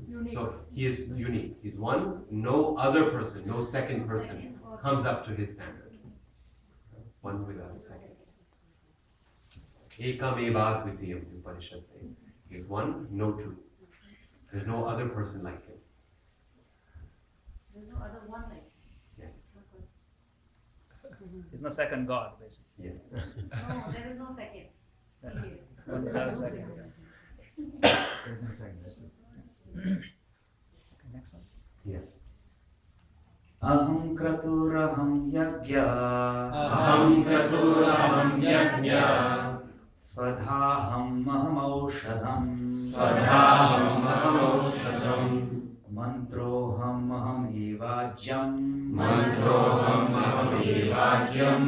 Unique. So he is unique. He's one, no other person, no second person comes up to his standard. One without a second. Ekameva dvitiyam, the Upanishad says. He is one, no two. There's no other person like him. There's no other one like him. Yes. There's no second God, basically. Yes. No, there is no second. Period. One without a second. There's no second, that's it. Okay, next one. Yes. Aham kraturaham yagya. Aham kraturaham yajna. Swadhaham mahamaushadham. Swadhaham mahamaushadham. Mantroham maham evajyam. Mantroham maham evajyam.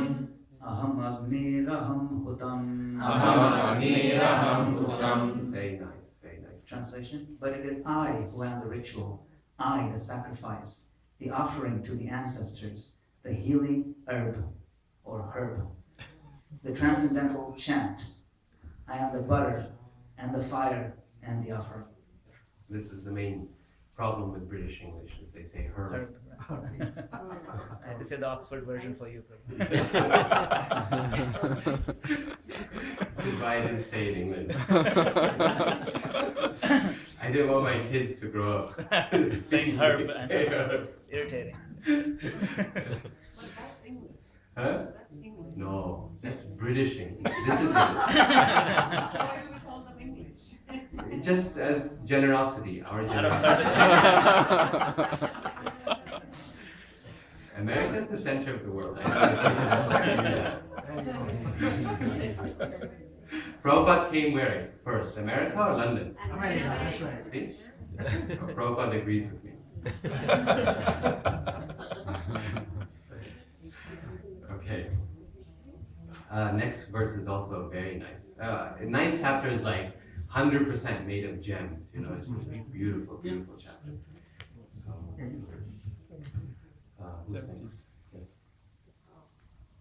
Aham agniraham hutam. Aham agniraham hutam. Very nice, very nice. Translation: But it is I who am the ritual, I the sacrifice, the offering to the ancestors, the healing herb or herb, the transcendental chant. I am the butter and the fire and the offering. This is the main problem with British English, is they say herb. I had to say the Oxford version for you. This is why I didn't stay in England. I didn't want my kids to grow up saying herb and it's irritating. Huh? No, that's British English. This is English. Why do we call them English? Just as generosity, our generosity. America is the center of the world. Prabhupada came where first, America or London? America, that's right. See? So Prabhupada agrees with me. Okay. Next verse is also very nice. Ninth chapter is like 100% made of gems. You know, it's just a beautiful, beautiful chapter. So, who's next? Yes.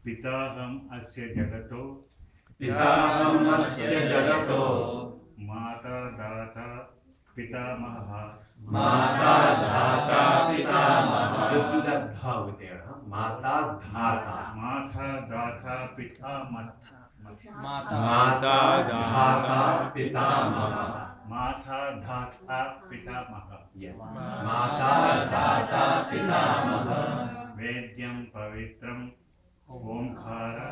Pitaham asya jagato. Pitaham asya jagato. Mata data pitamaha. Mata dhata pitamaha. Just do that dha with there, huh? Mata dhata. Mata data pitamaha. Mata dhata pitamaha. Mata data pitamaha. Yes. Mata dhata pitamaha. Vedyam pavitram omkara.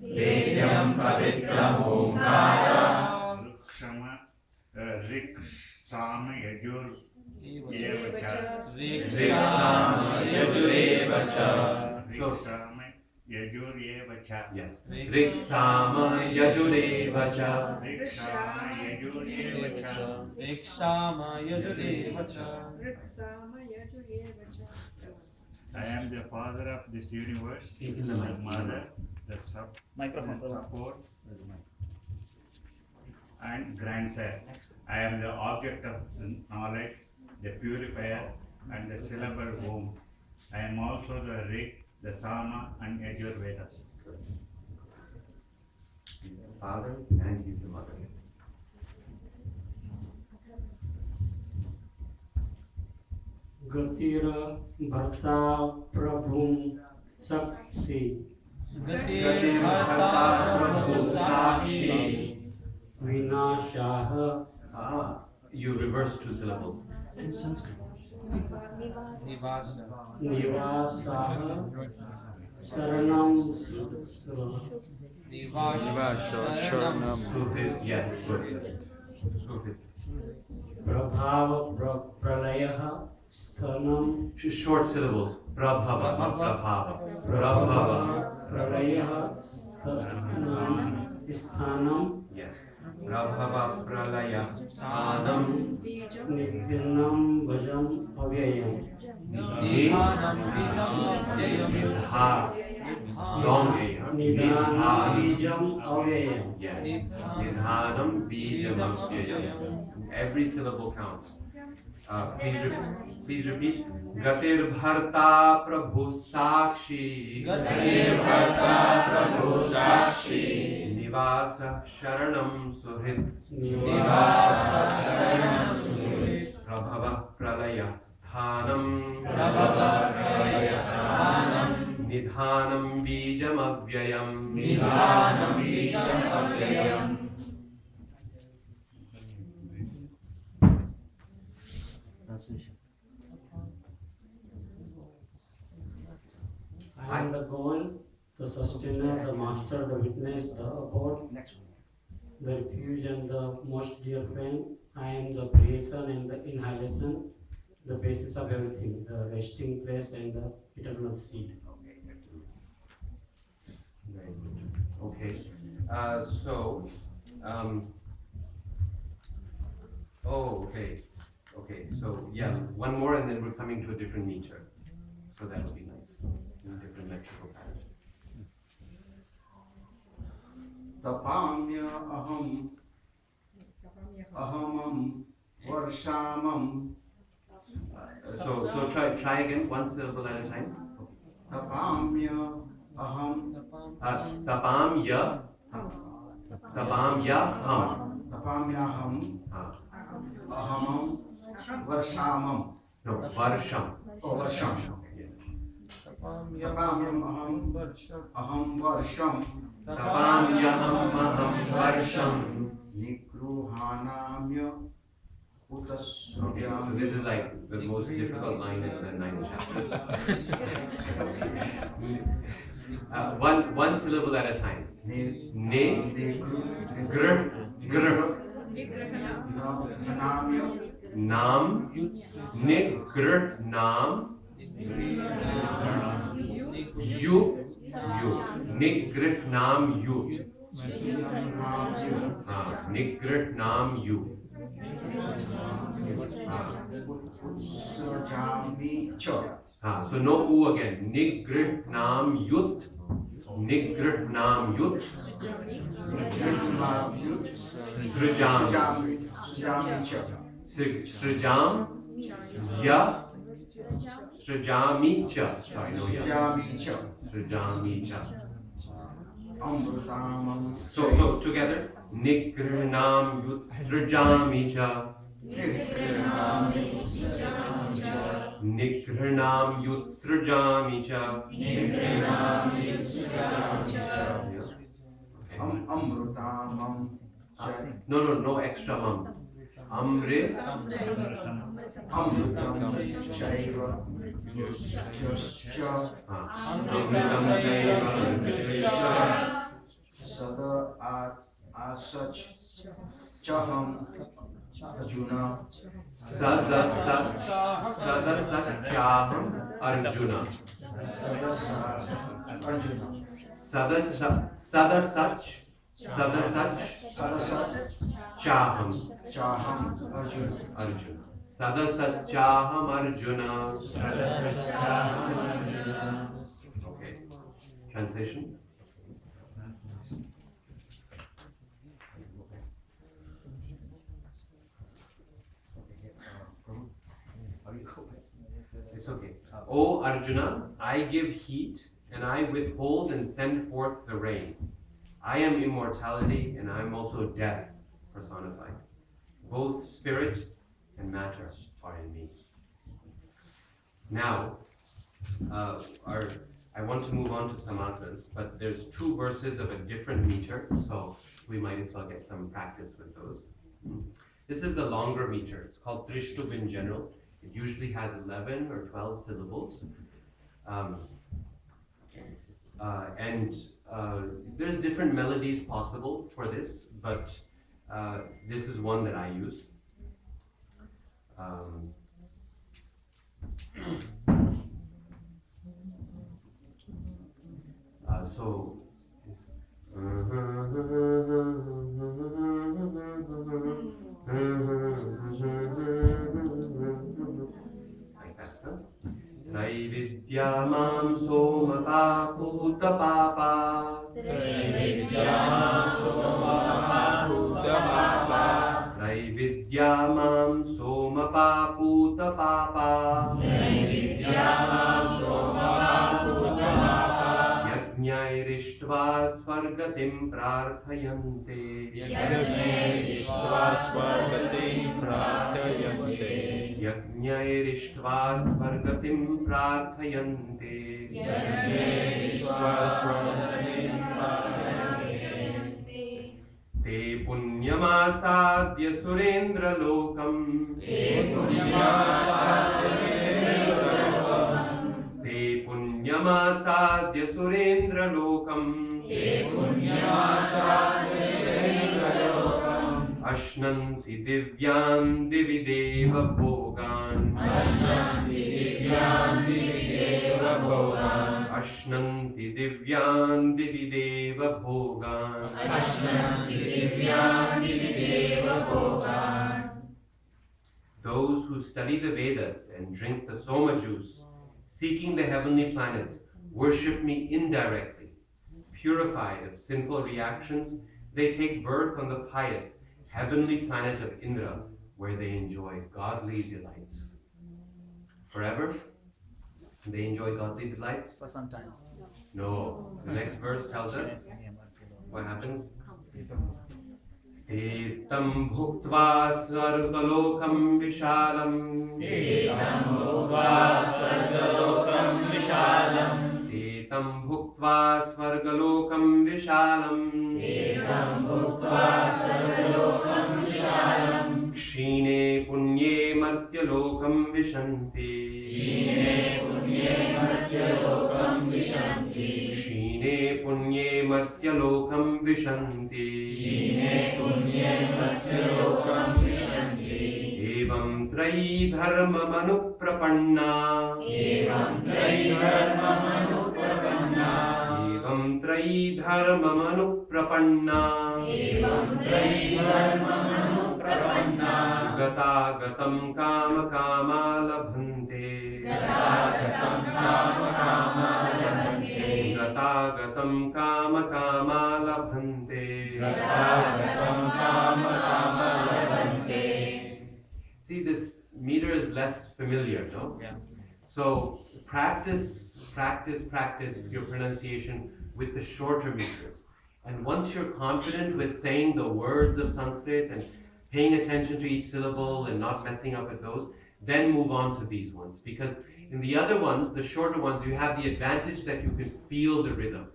Vedyam pavitram omkara. Rikshama riksama yajur yevacha. Riksama yajurevacha. Riksama yajur yevacha. Yes. Riksama yajurevacha. Riksama yajur yevacha. Ekshama yajurevacha. I am the father of this universe, In the the mic. mother, the Microphone. support, and grandsire. I am the object of knowledge, the purifier, and the syllable womb. I am also the Rig, the Sama, and Yajur Vedas. He's the father and he's the mother. Gatira Bharta Prabhum Sakshi. Gatira Bharta Prabhu Sakshi. Vinashaha. You reverse two syllables. In Sanskrit. Nivasaha. Saranam Suhit, yes, good. Suhit. Prabhava Pralayaha Sthanam Short syllables. Prabhava, not prabhava. Prabhava. Pralayaha Sthanam Yes. Prabhava pralaya sthanam. Nityanam Vajam Avyayam. Nidha. Long A. Nidhanam Bijam Avyayam. Yes. Nidhanam bijam avyayam. Every syllable counts. Please repeat. Gatir bharta prabhu sakshi. Gatir bharta prabhu sakshi. Nivasa sharanam suhit. Nivasa sharanam suhit. Prabhava pralaya sthanam. Prabhava pralaya sthanam. Nidhanam bijam avyayam. Nidhanam bijam avyayam. I am the goal, the sustainer, the master, the witness, the abode, the refuge and the most dear friend. I am the creation and the inhalation, the basis of everything, the resting place and the eternal seed. Very good. Okay. So Oh, okay. Okay, so yeah, one more and then we're coming to a different meter. So that would be nice. In a different metrical pattern. Tapamya ahamam varshamam. So try again, one syllable at a time. Tapamya aham. Tapamya. Tapamya ham. Tapamya aham. Ahamam varshamam. No, varsham. Oh, varsham. Tapamyam aham varsham. Tapamyaham aham varsham. Nikruhanamya Okay, so this is like the most difficult line in the 9th chapter. One syllable at a time. Ne, gr, nam, nigr, nam, yu, nigr, nam, yu, nigr, nam, yu. So no u again. Nigr, nam, yut, nigr, nam, yut, Srijam, ya, Srijami cha. Sorry, no ya. Srijami cha. So together. Nikranam Yutrajami cha. Nikranam Yutrajami cha. Amrutamam. No extra mam. Amrit. Amrutam chaiva. Amritam chaiva. Sada asach chaham Arjuna. Sada chaham Arjuna. Sada sach chaham Arjuna. Sada sach chaham Arjuna. Okay. Translation. It's okay. O Arjuna, I give heat, and I withhold and send forth the rain. I am immortality, and I am also death personified. Both spirit and matter are in me. Now, I want to move on to samasas, but there's 2 verses of a different meter, so we might as well get some practice with those. This is the longer meter. It's called Trishtub in general. It usually has 11 or 12 syllables. There's different melodies possible for this, but this is one that I use. Like that, huh? Traividyamam somapa puta papa. Traividyamam somapa puta papa. Traividyamam somapa puta papa. Traividyamam somapa puta papa. Yajñairištva svargatim prarthayante. Yajñairištva svargatim prarthayante. Yajñairištva svargatim prarthayante. Yajñairištva svargatim prarthayante. Te punyamasadya surendra lokam. Te punyamasadya surendra lokam. Te punyamasadya surendra lokam. Te punyamasadya surendra lokam. Ashnanti divyan divideva bhogan. Ashnanti divyan divideva bhogan. Ashnanti divyan divideva bhogan. Those who study the Vedas and drink the Soma juice, seeking the heavenly planets, worship me indirectly. Purified of sinful reactions, they take birth on the pious, heavenly planet of Indra, where they enjoy godly delights. Forever? They enjoy godly delights? For some time. No. The next verse tells us what happens. Etam bhuktva svargalokam vishalam. Etam bhuktva svargalokam vishalam. Etam bhuktva svargalokam vishalam. Etam bhuktva svargalokam vishalam. Kshine punye martyalokam vishanti. Kshine punye martyalokam vishanti. Kshine punye martyalokam vishanti. Kshine punye martyalokam vishanti. Evam trayi dharmam anuprapanna. Evam trayi dharmam anuprapanna. Evam trayi dharmam anuprapanna. Evam trayi dharmam anuprapanna. Gata gatam kama kama labhante. Gata gatam kama kama labhante. Gata gatam kama kama labhante. Gata gatam kama kama labhante. See, this meter is less familiar, no? Yeah. So practice your pronunciation with the shorter meters. And once you're confident with saying the words of Sanskrit and paying attention to each syllable and not messing up with those, then move on to these ones. Because in the other ones, the shorter ones, you have the advantage that you can feel the rhythm.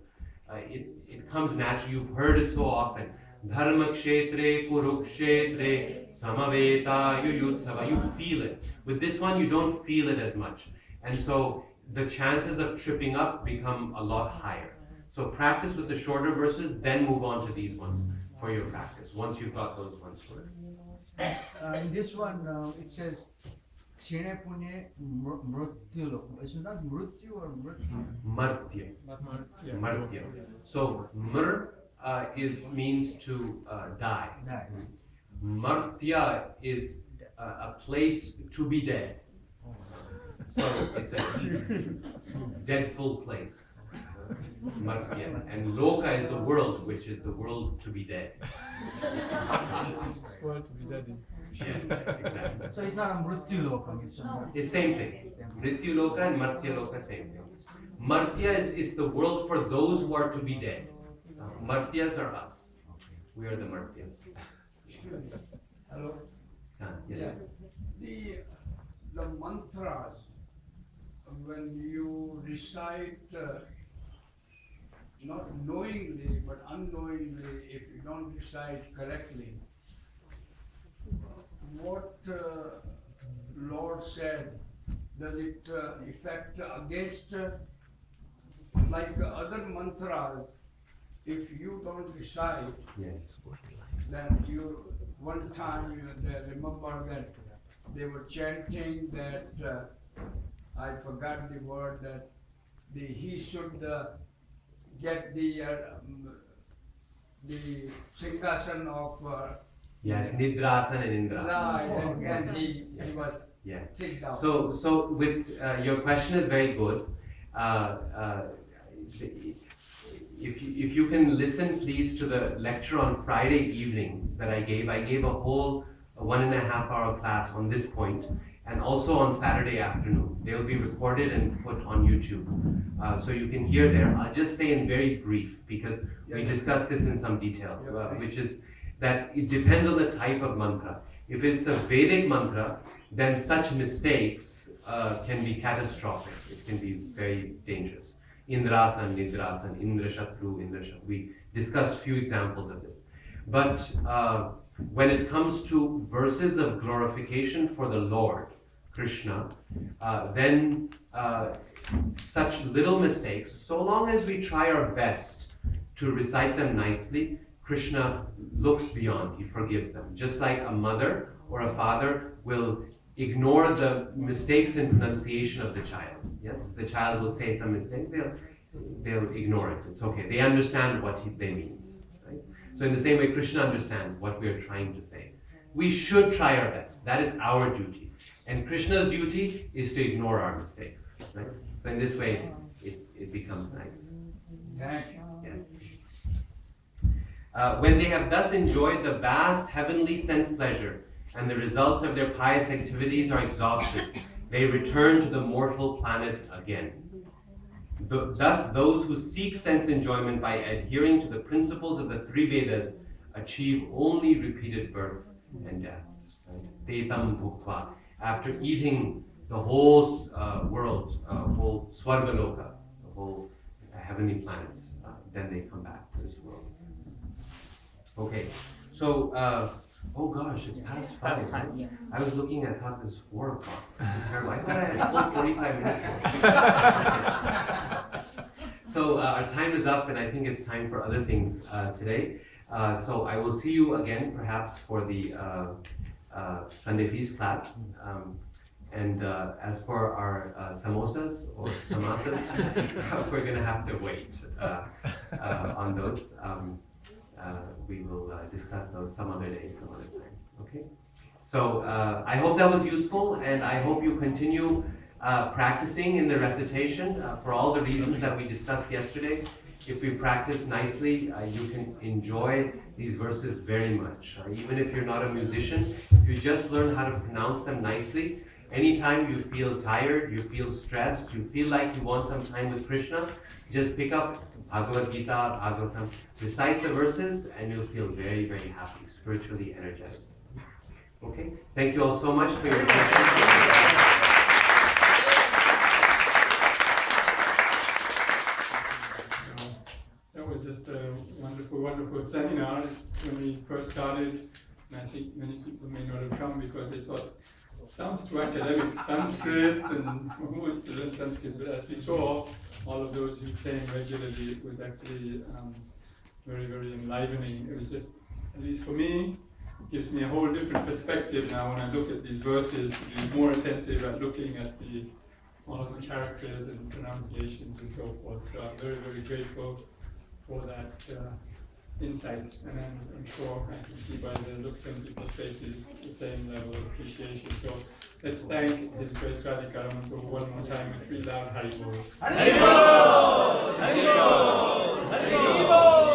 It comes naturally. You've heard it so often. Dharma kshetre kurukshetre samaveta yuyutsava. You feel it. With this one, you don't feel it as much. And so the chances of tripping up become a lot higher. So practice with the shorter verses, then move on to these ones for your practice, once you've got those ones sorted. In this one, it says, Kshine Punye Mrutyulok. It's not Mrutyu or Mrutyu? Martya. Martya. So, Mr means to die. Martya is a place to be dead. So, it's a deadful place. Martya. And Loka is the world, which is the world to be dead. World to be dead. Yes, exactly. So it's not a Mrityu Loka. It's same thing. Mrityu Loka and Martya Loka, same thing. Martya is the world for those who are to be dead. Martyas are us. We are the Martyas. Hello? Yes. The mantras, when you recite, not knowingly but unknowingly, if you don't recite correctly, what Lord said, does it affect against, like other mantras, if you don't recite, then you, one time they remember that they were chanting that, I forgot the word, that he should get the Singhasan of yes, Nidrasan and Indrasan. Right, and he was kicked out. So with your question is very good. If you can listen please to the lecture on Friday evening that I gave a whole 1.5 hour class on this point, and also on Saturday afternoon. They'll be recorded and put on YouTube. So you can hear there. I'll just say in very brief, because we discussed this in some detail, which is that it depends on the type of mantra. If it's a Vedic mantra, then such mistakes can be catastrophic. It can be very dangerous. Indrasan, Nidrasan, Indra Shatru, Indra Shatru. We discussed a few examples of this. But when it comes to verses of glorification for the Lord, Krishna, then such little mistakes, so long as we try our best to recite them nicely, Krishna looks beyond, he forgives them. Just like a mother or a father will ignore the mistakes in pronunciation of the child. Yes, the child will say some mistake. they'll ignore it. It's okay. They understand what they mean. Right? So in the same way, Krishna understands what we are trying to say. We should try our best. That is our duty. And Krishna's duty is to ignore our mistakes. Right? So in this way, it becomes nice. Thank you. Yes. When they have thus enjoyed the vast heavenly sense pleasure and the results of their pious activities are exhausted, they return to the mortal planet again. Thus, those who seek sense enjoyment by adhering to the principles of the three Vedas achieve only repeated birth and death. Tetam bhukva. After eating the whole world, whole Swargaloka, the whole heavenly planets, then they come back to this world. Okay, so, oh gosh, it's past 5. Past time, yeah. I was looking, I thought it was 4 o'clock. I thought I had full 45 minutes. So our time is up, and I think it's time for other things today. So I will see you again, perhaps for the Sunday feast class. And as for our samosas or samasas, we're going to have to wait on those. We will discuss those some other day, some other time. Okay? So I hope that was useful, and I hope you continue practicing in the recitation for all the reasons that we discussed yesterday. If we practice nicely, you can enjoy these verses very much. Even if you're not a musician, if you just learn how to pronounce them nicely, anytime you feel tired, you feel stressed, you feel like you want some time with Krishna, just pick up Bhagavad Gita, Bhagavatam, recite the verses, and you'll feel very, very happy, spiritually energized. Okay? Thank you all so much for your attention. That was just a wonderful, wonderful seminar when we first started. And I think many people may not have come because they thought, sounds too academic, Sanskrit, and who wants to learn Sanskrit? But as we saw, all of those who came regularly, it was actually very, very enlivening. It was just, at least for me, it gives me a whole different perspective now when I look at these verses, to be more attentive at looking at all of the characters and pronunciations and so forth. So I'm very, very grateful for that insight, and I'm sure I can see by the looks on people's faces the same level of appreciation. So let's thank His Grace Radhika Raman one more time with 3 loud Hari Bols. Hari Bol! Hari Bol! Hari Bol!